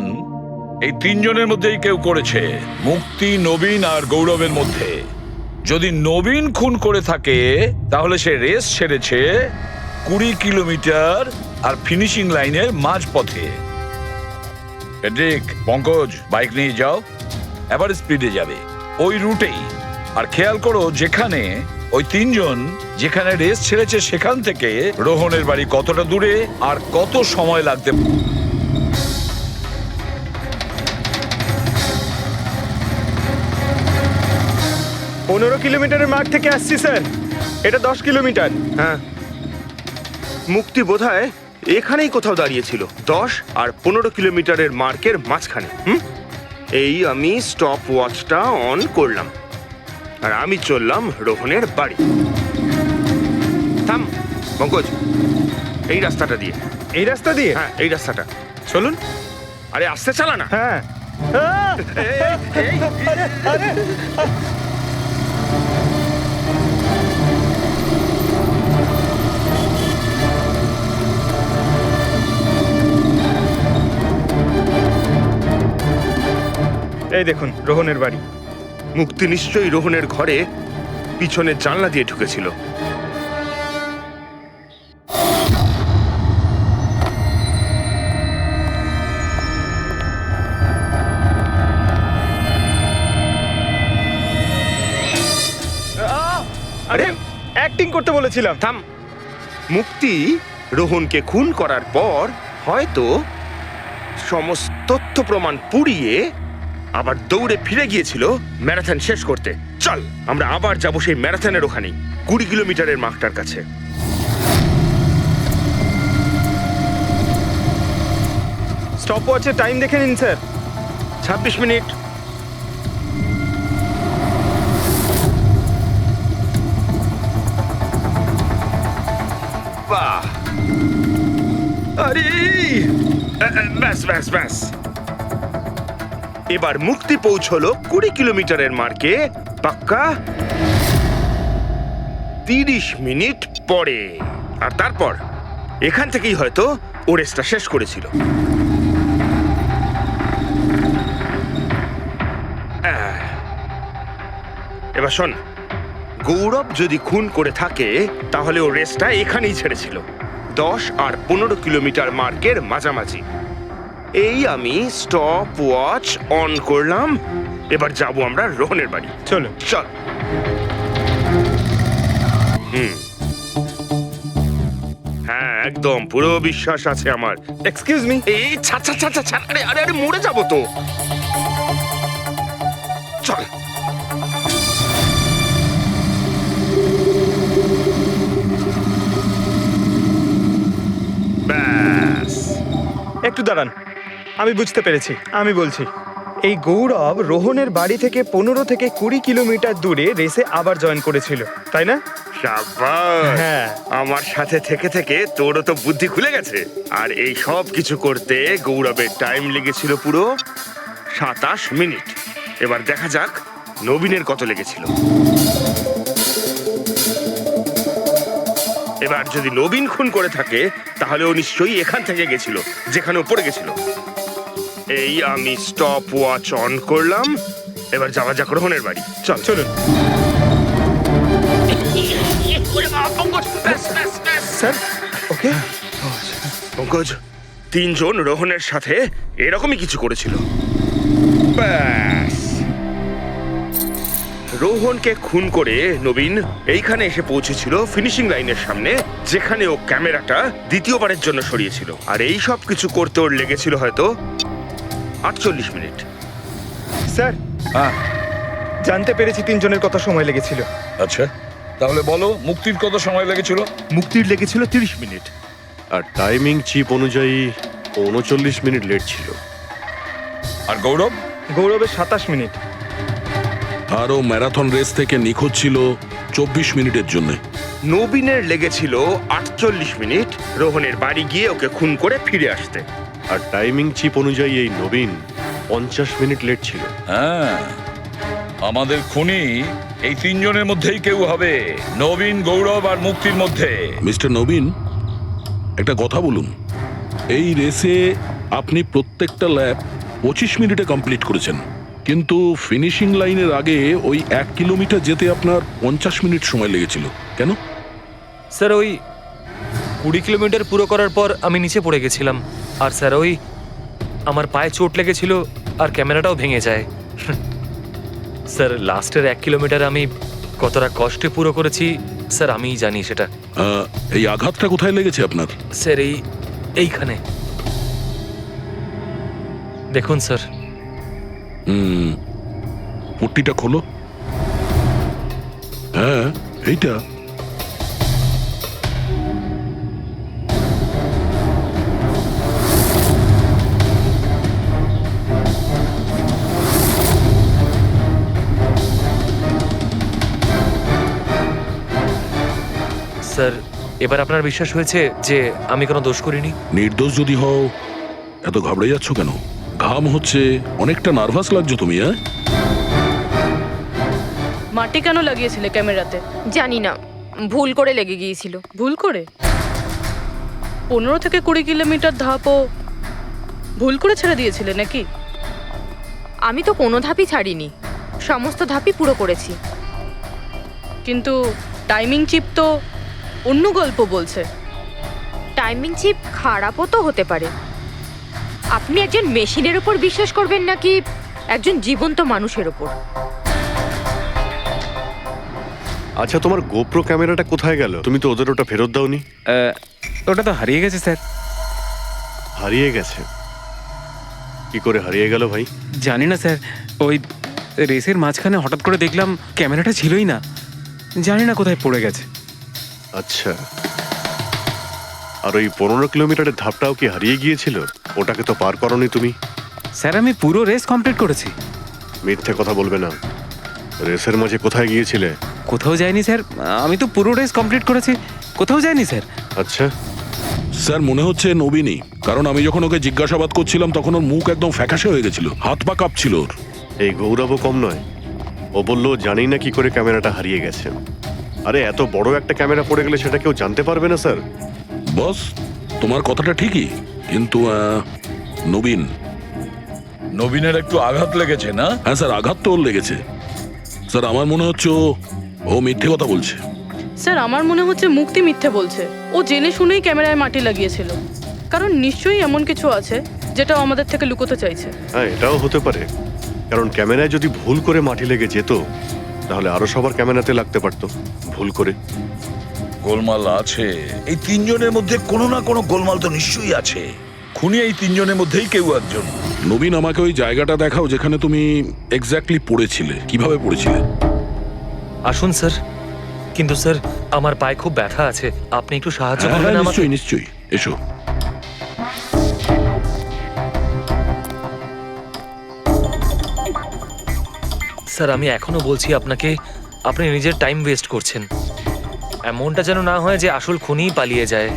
এই 3 জনের মধ্যেই কেউ করেছে, মুক্তি, নবীন আর গৌরবের মধ্যে। যদি নবীন খুন করে থাকে তাহলে সে রেস ছেড়েছে 20 কিলোমিটার আর ফিনিশিং লাইনের মাঝপথে। ফেডরিক, পঙ্কজ, বাইক নিয়ে যাও, এবার স্পিডে যাবে ওই রুটেই। আর খেয়াল করো যেখানে ওই 3 জন যেখানে রেস ছেড়েছে সেখান থেকে রোহনের বাড়ি কতটা দূরে আর কত সময় লাগতে। 15 কিলোমিটারের মার্ক থেকে আসছি স্যার। এটা 10 কিলোমিটার। হ্যাঁ, মুক্তি বোধহয় এখানেই কোথাও দাঁড়িয়েছিল, 10 আর 15 কিলোমিটারের মার্কের মাঝখানে। এই আমি স্টপ ওয়াচটা অন করলাম আর আমি চললাম রোহনের বাড়ি। থাম পঙ্কজ, এই রাস্তাটা দিয়ে। এই রাস্তা দিয়ে? হ্যাঁ, এই রাস্তাটা। চলুন। আরে আস্তে চালা না। হ্যাঁ। এই দেখুন রোহনের বাড়ি। মুক্তি নিশ্চয়ই রোহনের ঘরে পিছনের জানলা দিয়ে ঢুকেছিল। আরে অ্যাক্টিং করতে বলেছিলাম। থাম। মুক্তি রোহনকে খুন করার পর হয়তো সমস্ত তথ্য প্রমাণ পুড়িয়ে আবার দৌড়ে ফিরে গিয়েছিল ম্যারাথন শেষ করতে। চল আমরা আবার যাব সেই ম্যারাথনের ওখানে 20 কিলোমিটারের মার্কটার কাছে। স্টপ ওয়াচের টাইম দেখে নিন স্যার। 26 মিনিট। বাহ, আরে ব্যাস ব্যাস ব্যাস। এবার মুক্তি পৌঁছলো 20 কিলোমিটারের মার্কে পাক্কা 30 মিনিট পরে। আর তারপর এখান থেকেই হয়তো ও রেসটা শেষ করেছিল। এবার শোন, গৌরব যদি খুন করে থাকে তাহলে ও রেসটা এখানেই ছেড়েছিল, 10 আর 15 কিলোমিটার মার্কের মাঝামাঝি। এই আমি স্টপ ওয়াচ অন করলাম। এবার যাব আমরা রোহনের বাড়ি। চলো চল। হ্যাঁ, একদম পুরো বিশ্বাস আছে আমার। Excuse me. এই ছাড় ছাড় ছাড় ছাড়। আরে আরে আরে মরে যাবো তো। চল। ব্যাস, একটু দাঁড়ান। আমি বুঝতে পেরেছি, আমি বলছি। এই গৌরব রোহনের বাড়ি থেকে 15 থেকে 20 কিলোমিটার দূরে রেসে আবার জয়েন করেছিল, তাই না? শাবাশ! হ্যাঁ। আমার সাথে থেকে থেকে তোরও তো বুদ্ধি খুলে গেছে। আর এই সব কিছু করতে গৌরবের টাইম লেগেছিল পুরো 27 মিনিট। এবার দেখা যাক নবীনের কত লেগেছিল। এবার যদি নবীন খুন করে থাকে তাহলে ও নিশ্চয়ই এখান থেকে গেছিল, যেখানে ও পড়ে গেছিল। এই আমি স্টপ ওয়াচ অন করলাম। এবার যাওয়া যাক রোহনের বাড়ি। চল চলুন স্যার। ওকে পঙ্কজ, 3 জন রোহনের সাথে এরকমই কিছু করেছিল। ব্যাস, রোহনকে খুন করে নবীন এইখানে এসে পৌঁছেছিল ফিনিশিং লাইনের সামনে, যেখানে ও ক্যামেরাটা দ্বিতীয়বারের জন্য সরিয়েছিল। আর এই সব কিছু করতে ওর লেগেছিল হয়তো 48 মিনিট। স্যার, জানতে পেরেছি 3 জনের কত সময় লেগেছিল। আচ্ছা, তাহলে বলো মুক্তির কত সময় লেগেছিল? মুক্তির লেগেছিল 30 মিনিট। আর টাইমিং চিপ অনুযায়ী 39 মিনিট লেট ছিল। আর গৌরব? গৌরবের 27 মিনিট। আর ও ম্যারাথন রেস থেকে নিখোঁজ ছিল 24 মিনিটের জন্য। নবীনের লেগেছিল 48 মিনিট রোহনের বাড়ি গিয়ে ওকে খুন করে ফিরে আসতে। আর টাইমিং চিপ অনুযায়ী এই নবীন 50 মিনিট লেট ছিল। হ্যাঁ, আমাদের খুনি এই 3 জনের মধ্যেই কেউ হবে, নবীন, গৌরব আর মুক্তির মধ্যে। মিস্টার নবীন, একটা কথা বলুন। এই রেসে আপনি প্রত্যেকটা ল্যাপ 25 মিনিটে কমপ্লিট করেছেন, কিন্তু ফিনিশিং লাইনের আগে ওই 1 কিলোমিটার যেতে আপনার 50 মিনিট সময় লেগেছিল। কেন? স্যার, ওই 20 কিলোমিটার পুরো করার পর আমি নিচে পড়ে গেছিলাম। আর স্যার, ওই আমার পায়ে চোট লেগেছিল আর ক্যামেরাটাও ভেঙে যায়। স্যার, লাস্টের 1 কিলোমিটার আমি কতটা কষ্টে পুরো করেছি স্যার আমিই জানি সেটা। এই আঘাতটা কোথায় লেগেছে আপনার? স্যার, এইখানে দেখুন স্যার। পট্টিটা খোলো। হ্যাঁ, এইটা। স্যার, এবার আপনার বিশ্বাস হয়েছে যে আমি কোনো দোষ করিনি? নির্দোষ যদি হও, এত ঘাবড়ে যাচ্ছ কেন? ঘাম হচ্ছে, অনেকটা নার্ভাস লাগছো তুমি। হ্যাঁ, মাটি কেন লাগিয়েছিলে ক্যামেরাতে? জানি না, ভুল করে লেগে গিয়েছিল। ভুল করে? 15 থেকে 20 কিলোমিটার ধাপও ভুল করে ছেড়ে দিয়েছিলে নাকি? আমি তো কোনো ধাপই ছাড়িনি, সমস্ত ধাপই পুরো করেছি। কিন্তু টাইমিং চিপ তো অন্য গল্প বলছে। টাইমিং চিপ খারাপও তো হতে পারে। আপনি একজন মেশিনের উপর বিশ্বাস করবেন নাকি একজন জীবন্ত মানুষের উপর? আচ্ছা, তোমার গোপ্রো ক্যামেরাটা কোথায় গেল? তুমি তো ওদের ওটা ফেরত দাওনি। ওটা তো হারিয়ে গেছে স্যার। হারিয়ে গেছে? কি করে হারিয়ে গেল ভাই? জানি না স্যার, ওই রেসের মাঝখানে হঠাৎ করে দেখলাম ক্যামেরাটা ছিলই না, জানি না কোথায় পড়ে গেছে। আচ্ছা, আর ওই 15 কিলোমিটারের ধাপটাও কি হারিয়ে গিয়েছিল? ওটাকে তো পার করোনি তুমি। স্যার, আমি পুরো রেস কমপ্লিট করেছি। মিথ্যে কথা বলবে না। রেসের মাঝে কোথায় গিয়েছিলে? কোথাও যায়নি স্যার, আমি তো পুরো রেস কমপ্লিট করেছি, কোথাও যায়নি স্যার। আচ্ছা স্যার, মনে হচ্ছে নবীনই, কারণ আমি যখন ওকে জিজ্ঞাসাবাদ করছিলাম তখন ওর মুখ একদম ফ্যাকাশে হয়ে গেছিল, হাত পা কাঁপছিল ওর। এই গৌরবও কম নয়, ও বললো জানি না কি করে ক্যামেরাটা হারিয়ে গেছে। আরে এত বড় একটা ক্যামেরা পড়ে গেলে সেটা কেউ জানতে পারবে না স্যার। বস, তোমার কথাটা ঠিকই, কিন্তু নবীনের একটু আঘাত লেগেছে না? হ্যাঁ স্যার, আঘাত তো ওর লেগেছে। স্যার, আমার মনে হচ্ছে ও মিথ্যে কথা বলছে। স্যার, আমার মনে হচ্ছে মুক্তি মিথ্যে বলছে। ও জেনে শুনেই ক্যামেরায় মাটি লাগিয়েছিল, কারণ নিশ্চয়ই এমন কিছু আছে যেটা ও আমাদের থেকে লুকোতে চাইছে। হ্যাঁ, এটাও হতে পারে, কারণ ক্যামেরায় যদি ভুল করে মাটি লেগে যেত তাহলে আরো সবার ক্যামেরাতে লাগতে পারতো ভুল করে। গোলমাল আছে, এই 3 জনের মধ্যে কোনো না কোনো গোলমাল তো নিশ্চয়ই আছে। খুনি এই 3 জনের মধ্যেই কেউ একজন। নবীন, আমাকে ওই জায়গাটা দেখাও যেখানে তুমি এক্স্যাক্টলি পড়েছিলে। কিভাবে পড়েছিলে? আসুন স্যার। কিন্তু স্যার, আমার পায়ে খুব ব্যথা আছে, আপনি একটু সাহায্য করবেন আমাকে? নিশ্চয়ই নিশ্চয়ই, এসো। স্যার আমি এখনো বলছি আপনাকে, আপনি নিজের টাইম ওয়েস্ট করছেন। এমনটা যেন না হয় যে আসল খুনিই পালিয়ে যায়।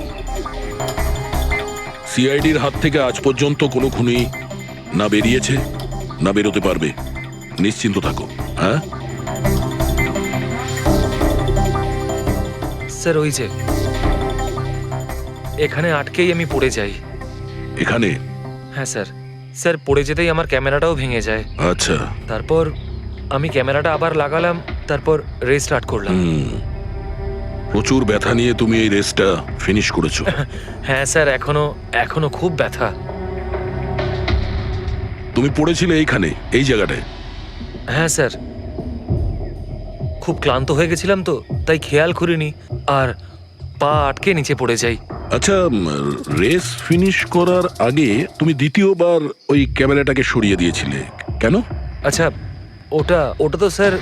সিআইডির হাত থেকে আজ পর্যন্ত কোনো খুনি না বেরিয়েছে না বেরোতে পারবে, নিশ্চিন্ত থাকো। হ্যাঁ স্যার ওই যে এখানে আটকেই আমি পড়ে যাই। এখানে? হ্যাঁ স্যার, স্যার পড়ে যেতেই আমার ক্যামেরাটাও ভেঙে যায়। আচ্ছা। তারপর আমি ক্যামেরাটা আবার লাগালাম, তারপর রেস স্টার্ট করলাম। প্রচুর ব্যথা নিয়ে তুমি এই রেসটা ফিনিশ করেছো। হ্যাঁ স্যার, এখনো খুব ব্যথা। তুমি পড়েছিলে এইখানে, এই জায়গাটায়? হ্যাঁ স্যার, খুব ক্লান্ত হয়ে গেছিলাম তো, তাই খেয়াল করিনি আর পা আটকে নিচে পড়ে যাই। আচ্ছা, রেস ফিনিশ করার আগে তুমি দ্বিতীয়বার ওই ক্যামেরাটাকে সরিয়ে দিয়েছিলে কেন? আচ্ছা, ওটা তো স্যার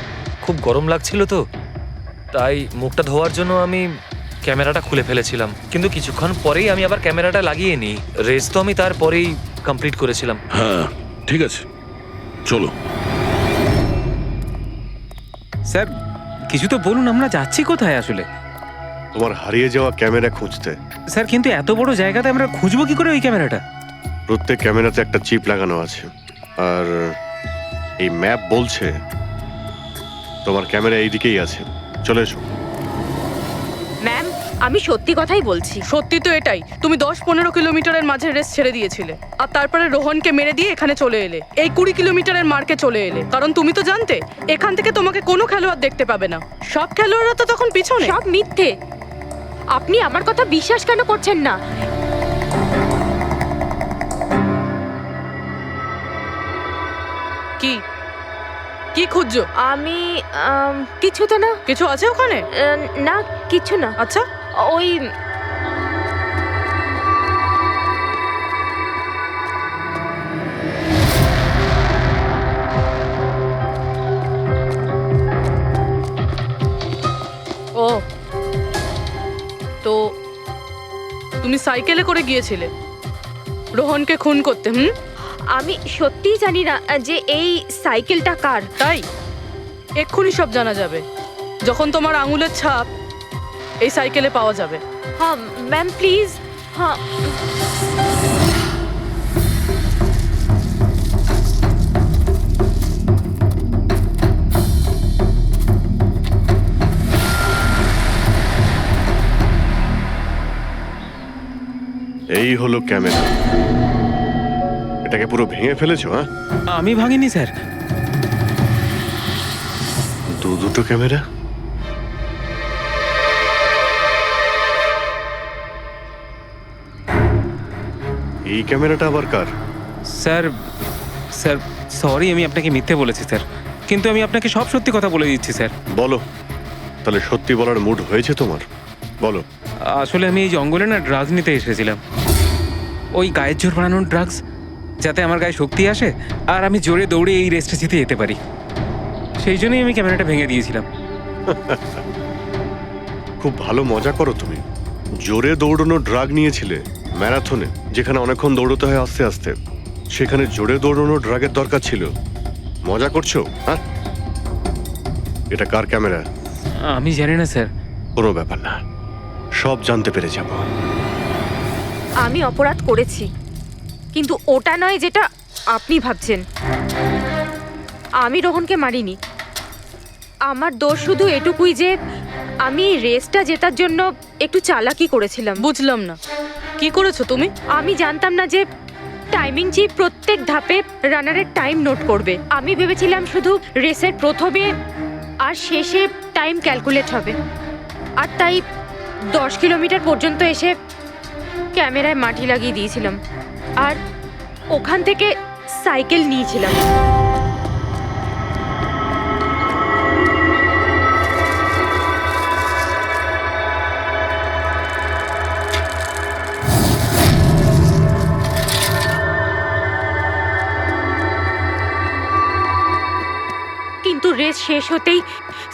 খুব গরম লাগছিল তো, তাই মুখটা ধোয়ার জন্য আমি ক্যামেরাটা খুলে ফেলেছিলাম। কিন্তু কিছুক্ষণ পরেই আমি আবার ক্যামেরাটা লাগিয়ে নিই। রেস তো আমি তারপরেই কমপ্লিট করেছিলাম। হ্যাঁ ঠিক আছে, চলো। স্যার কিছু তো বলুন, আমরা যাচ্ছি কোথায় আসলে? তোমার হারিয়ে যাওয়া ক্যামেরা খুঁজতে। স্যার কিন্তু এত বড় জায়গাতে আমরা খুঁজবো কি করে ওই ক্যামেরাটা? প্রত্যেক ক্যামেরাতে একটা চিপ লাগানো আছে, আর এই ম্যাপ বলছে তোমার ক্যামেরা এইদিকেই আছে। চলে এসো। ম্যাম, আমি সত্যি কথাই বলছি। সত্যি তো এটাই, তুমি 10-15 কিলোমিটারের মাঝে রেস ছেড়ে দিয়েছিলে আর তারপরে রোহনকে মেরে দিয়ে এখানে চলে এলে, এই 20 কিলোমিটারের মার্কে চলে এলে। কারণ তুমি তো জানতে এখান থেকে তোমাকে কোনো খেলোয়াড় দেখতে পাবে না। সব খেলোয়াড়রা তো তখন পিছনে। সব মিথ্যে। আপনি আমার কথা বিশ্বাস কেন করছেন না? কি কি খুঁজছো? আমি কিছু তো না। কিছু আছে ওখানে? না, কিছু না। আচ্ছা, ওই ও তো তুমি সাইকেলে করে গিয়েছিলে রোহনকে খুন করতে? আমি সত্যিই জানি না যে এই সাইকেলটা কার। তাই এক্ষুনি সব জানা যাবে যখন তোমার আঙুলের ছাপ এই সাইকেলে পাওয়া যাবে। হ্যাঁ ম্যাম, প্লিজ। হ্যাঁ এই হলো ক্যামেরা। এটাকে পুরো ভেঙে ফেলেছো? হ্যাঁ, আমি ভাঙিনি স্যার। দুটো ক্যামেরা? এই ক্যামেরাটা আবার কার? স্যার স্যার সরি, আমি আপনাকে মিথ্যে বলেছি স্যার, কিন্তু আমি আপনাকে সব সত্যি কথা বলে দিচ্ছি স্যার। বলো, তাহলে সত্যি বলার মুড হয়েছে তোমার? বলো। আসলে আমি এই জঙ্গলে না ড্রাগস নিতে এসেছিলাম, ওই গায়ের জোর বানানোর ড্রাগস, যাতে আমার গায়ে শক্তি আসে আর আমি জোরে দৌড়ে এই রেসটা জিতে যেতে পারি। সেই জন্যই আমি ক্যামেরাটা ভেঙে দিয়েছিলাম। খুব ভালো মজা করো তুমি। জোরে দৌড়ানো ড্রাগ নিয়েছিলে ম্যারাথনে, যেখানে অনেকক্ষণ দৌড়তে হয় আস্তে আস্তে। সেখানে জোরে দৌড়ানো ড্রাগের দরকার ছিল। মজা করছো? হ্যাঁ, এটা কার ক্যামেরা? আমি জানি না স্যার। কোনো ব্যাপার না, সব জানতে পেরে যাব। আমি অপরাধ করেছি, কিন্তু ওটা নয় যেটা আপনি ভাবছেন। আমি রোহনকে মারিনি। আমার দোষ শুধু এটুকুই যে আমি এই রেসটা জেতার জন্য একটু চালাকি করেছিলাম। বুঝলাম না, কি করেছো তুমি? আমি জানতাম না যে টাইমিং চিপ প্রত্যেক ধাপে রানারের টাইম নোট করবে। আমি ভেবেছিলাম শুধু রেসের প্রথমে আর শেষে টাইম ক্যালকুলেট হবে, আর তাই 10 কিলোমিটার পর্যন্ত এসে ক্যামেরায় মাটি লাগিয়ে দিয়েছিলাম আর ওখান থেকে সাইকেল নিয়েছিলাম। কিন্তু রেস শেষ হতেই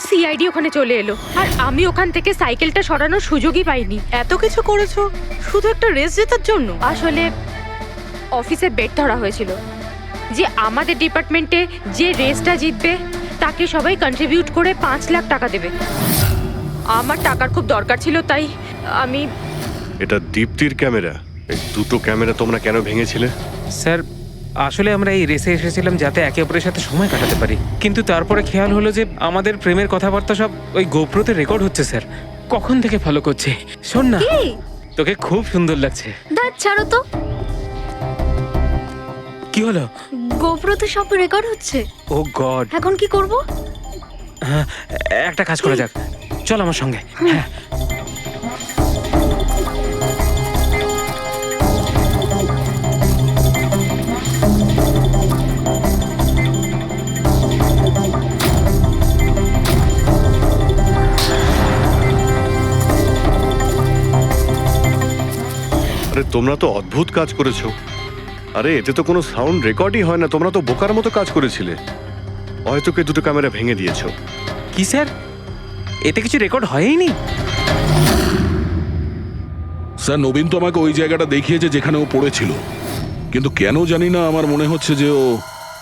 সিআইডি ওখানে চলে এলো আর আমি ওখান থেকে সাইকেলটা সরানোর সুযোগই পাইনি। এত কিছু করেছো শুধু একটা রেস জেতার জন্য? আসলে অফিসে বেট ধরা হয়েছিল যে আমাদের ডিপার্টমেন্টে যে রেসটা জিতবে তাকে সবাই কন্ট্রিবিউট করে 5 লাখ টাকা দেবে। আমার টাকার খুব দরকার ছিল, তাই আমি এটা দীপ্তির ক্যামেরা। এই দুটো ক্যামেরা তোমরা কেন ভেঙেছিলে? স্যার আসলে আমরা এই রেসে এসেছিলাম যাতে একে অপরের সাথে সময় কাটাতে পারি, কিন্তু তারপরে খেয়াল হলো যে আমাদের প্রেমের কথাবার্তা সব ওই গোপ্রোতে রেকর্ড হচ্ছে স্যার। কখন থেকে ফলো করছে। শোন না, কি? তোকে খুব সুন্দর লাগছে। দাঁত ছাড়ো তো। কি হলো? গোপ্রোতে সব রেকর্ড হচ্ছে। ও গড। এখন কি করব? হ্যাঁ, একটা কাজ করা যাক, চল আমার সঙ্গে। হ্যাঁ আরে তোমরা তো অদ্ভুত কাজ করেছো। আরে এতে তো কোনো সাউন্ড রেকর্ডই হয় না। তোমরা তো বোকার মতো কাজ করেছিলে। হয়তো কে দুটো ক্যামেরা ভেঙে দিয়েছো। কি স্যার, এতে কিছু রেকর্ড হয়নি? স্যার নবীন তো আমাকে ওই জায়গাটা দেখিয়েছে যেখানে ও পড়েছিল, কিন্তু কেন জানি না আমার মনে হচ্ছে যে ও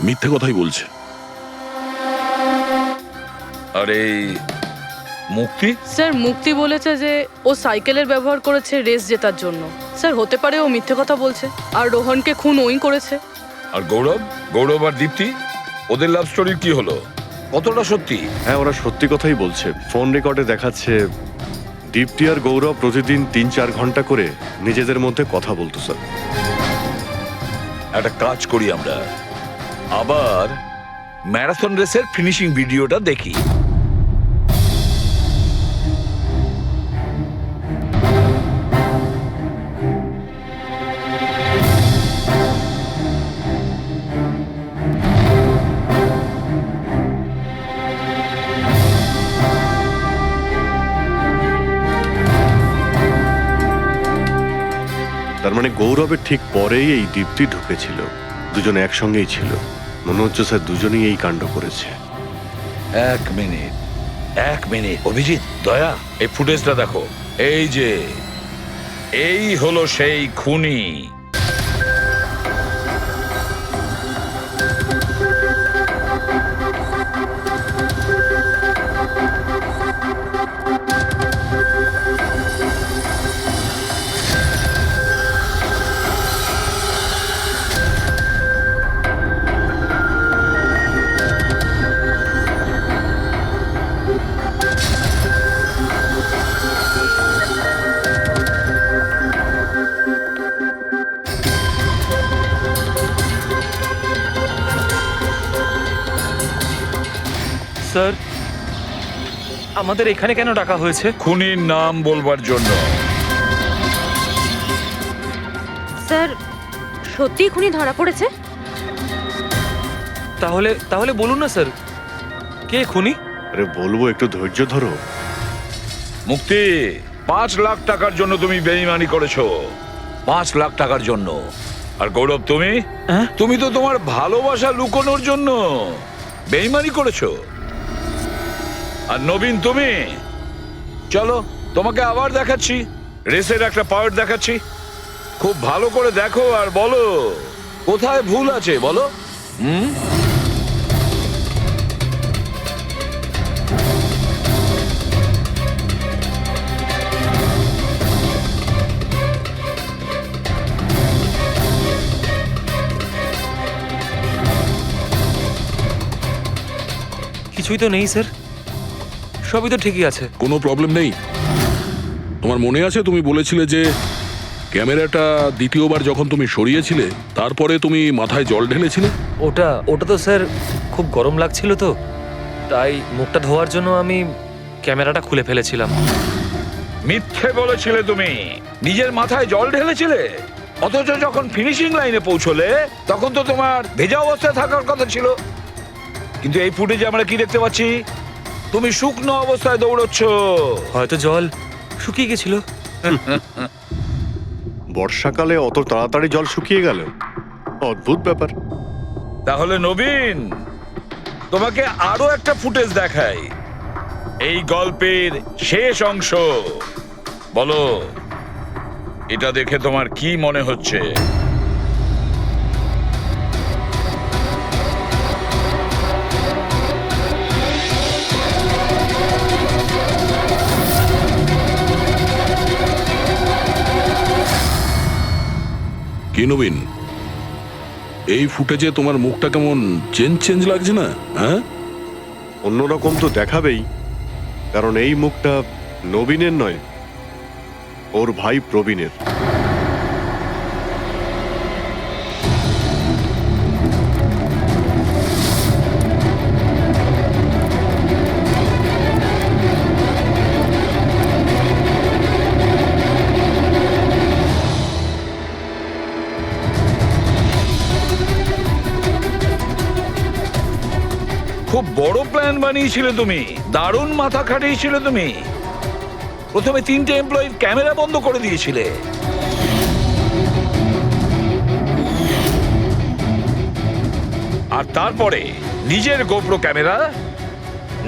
মিথ্যে কথাই বলছে। আরে মুক্তি, স্যার মুক্তি বলেছে যে ও সাইকেলের ব্যবহার করেছে রেস জেতার জন্য। স্যার হতে পারে ও মিথ্যে কথা বলছে, আর রোহনকে খুন ওই করেছে। আর গৌরব আর দীপ্তি, ওদের লাভ স্টোরির কি হলো? কতটা সত্যি? হ্যাঁ, ওরা সত্যি কথাই বলছে। ফোন রেকর্ডে দেখাচ্ছে দীপ্তি আর গৌরব প্রতিদিন 3-4 ঘন্টা করে নিজেদের মধ্যে কথা বলতো। স্যার একটা কাজ করি, আমরা আবার ম্যারাথন রেসের ফিনিশিং ভিডিওটা দেখি। তার মানে গৌরবের ঠিক পরেই এই দীপ্তি ঢুকেছিল। দুজন একসঙ্গেই ছিল। মনে হচ্ছে স্যার দুজনেই এই কাণ্ড করেছে। এক মিনিট অভিজিৎ, দয়া, এই ফুটেজটা দেখো। এই হলো সেই খুনি। স্যার, আমাদের এখানে কেন ডাকা হয়েছে? খুনির নাম বলবার জন্য। স্যার সত্যি খুনি ধরা পড়েছে? তাহলে বলুন না স্যার, কে খুনি? আরে বলবো, একটু ধৈর্য ধরো। মুক্তি, 5 লাখ টাকার জন্য তুমি বেইমানি করেছো। 5 লাখ টাকার জন্য। আর গৌরব, তুমি তো তোমার ভালোবাসা লুকোনোর জন্য বেইমানি করেছো। আর নবীন, তুমি চলো, তোমাকে আবার দেখাচ্ছি, রেসের একটা পার্ট দেখাচ্ছি। খুব ভালো করে দেখো আর বলো কোথায় ভুল আছে, বলো। কিছুই তো নেই স্যার, সবই তো ঠিকই আছে। কোনো প্রবলেম নেই। তোমার মনে আছে তুমি বলেছিলে যে ক্যামেরাটা দ্বিতীয়বার যখন তুমি সরিয়েছিলে তারপরে তুমি মাথায় জল ঢেলেছিলে? ওটা তো স্যার খুব গরম লাগছিল, তো তাই মুখটা ধোয়ার জন্য আমি ক্যামেরাটা খুলে ফেলেছিলাম। মিথ্যে বলেছিলে তুমি, নিজের মাথায় জল ঢেলেছিলে। অথচ যখন ফিনিশিং লাইনে পৌঁছলে তখন তো তোমার ভেজা অবস্থায় থাকার কথা ছিল। কিন্তু এই ফুটেজে আমরা কি দেখতে পাচ্ছি? তুমি শুকনো অবস্থায় দৌড়চ্ছ। হয়তো জল শুকিয়ে গেছিল। বর্ষাকালে অত তাড়াতাড়ি জল শুকিয়ে গেল, অদ্ভুত ব্যাপার। তাহলে নবীন, তোমাকে আরো একটা ফুটেজ দেখাই, এই গল্পের শেষ অংশ। বলো, এটা দেখে তোমার কি মনে হচ্ছে? কি নবীন, এই ফুটেজে তোমার মুখটা কেমন চেঞ্জ লাগছে না? হ্যাঁ, অন্যরকম তো দেখাবেই, কারণ এই মুখটা নবীনের নয়, ওর ভাই প্রবীণের। খুব বড় প্ল্যান বানিয়েছিলে তুমি, দারুণ মাথা খাটিয়েছিলে তুমি। প্রথমে 3টে এমপ্লয়ির ক্যামেরা বন্ধ করে দিয়েছিলে, আর তারপরে নিজের গোপ্রো ক্যামেরা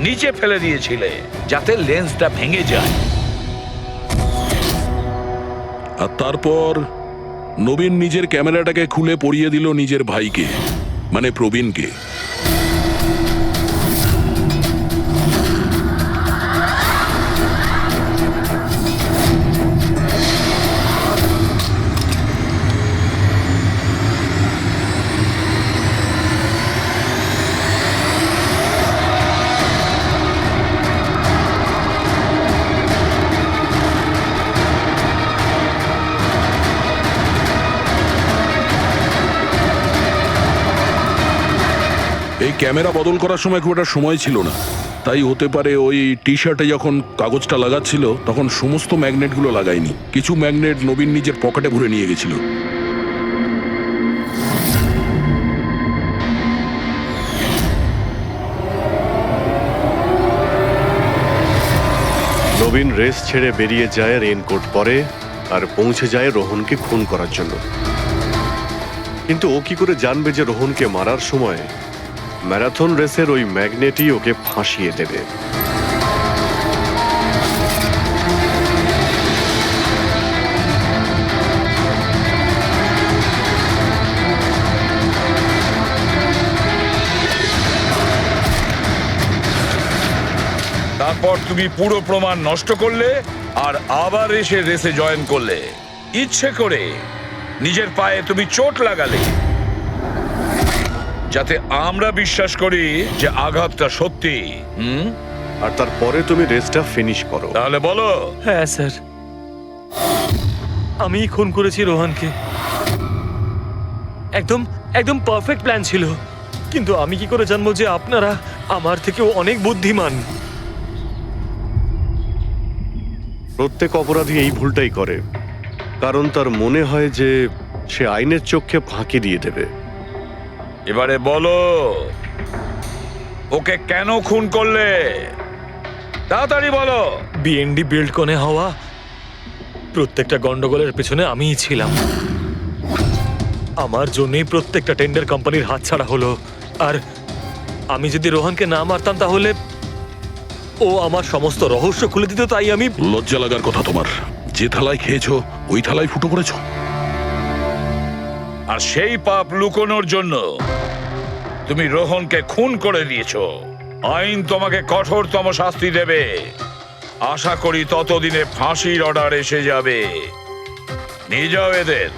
নিচে ফেলে দিয়েছিলে যাতে লেন্সটা ভেঙে যায়। আর তারপর নবীন নিজের ক্যামেরাটাকে খুলে পরিয়ে দিল নিজের ভাইকে, মানে প্রবীণকে। এই ক্যামেরা বদল করার সময় খুব একটা সময় ছিল না, তাই হতে পারে ওই টি শার্টে যখন কাগজটা লাগাচ্ছিল তখন সমস্ত ম্যাগনেটগুলো লাগায়নি, কিছু ম্যাগনেট নবীন নিজের পকেটে ভরে নিয়ে গেছিল। নবীন রেস ছেড়ে বেরিয়ে যায় রেইনকোট পরে আর পৌঁছে যায় রোহনকে খুন করার জন্য। কিন্তু ও কি করে জানবে যে রোহনকে মারার সময় ম্যারাথন রেসের ওই ম্যাগনেটই ওকে ফাঁসিয়ে দেবে? তারপর তুমি পুরো প্রমাণ নষ্ট করলে আর আবার এসে রেসে জয়েন করলে। ইচ্ছে করে নিজের পায়ে তুমি চোট লাগালে যাতে আমরা বিশ্বাস করি যে আঘাতটা সত্যি। আর তারপরে তুমি রেসটা ফিনিশ করো। তাহলে বলো। হ্যাঁ স্যার, আমি খুন করেছি রোহনকে। একদম একদম পারফেক্ট প্ল্যান ছিল, কিন্তু আমি কি করে জানবো যে আপনারা আমার থেকেও অনেক বুদ্ধিমান? প্রত্যেক অপরাধী এই ভুলটাই করে, কারণ তার মনে হয় যে সে আইনের চোখে ফাঁকি দিয়ে দেবে। এবারে বলো, ওকে কেন খুন করলে? তাড়াতাড়ি বলো। বিএনডি বিল্ডকনে হওয়া প্রত্যেকটা গন্ডগোলের পেছনে আমিই ছিলাম। আমার জন্যই প্রত্যেকটা টেন্ডার কোম্পানির হাতছাড়া হলো। আর আমি যদি রোহনকে না মারতাম তাহলে ও আমার সমস্ত রহস্য খুলে দিত। তাই আমি... লজ্জা লাগার কথা তোমার, যে থালায় খেয়েছো ওই থালায় ফুটো করেছো। আর সেই পাপ লুকোনোর জন্য তুমি রোহনকে খুন করে দিয়েছো। আইন তোমাকে কঠোরতম শাস্তি দেবে। আশা করি ততদিনে ফাঁসির অর্ডার এসে যাবে। নিয়ে যাও এদের।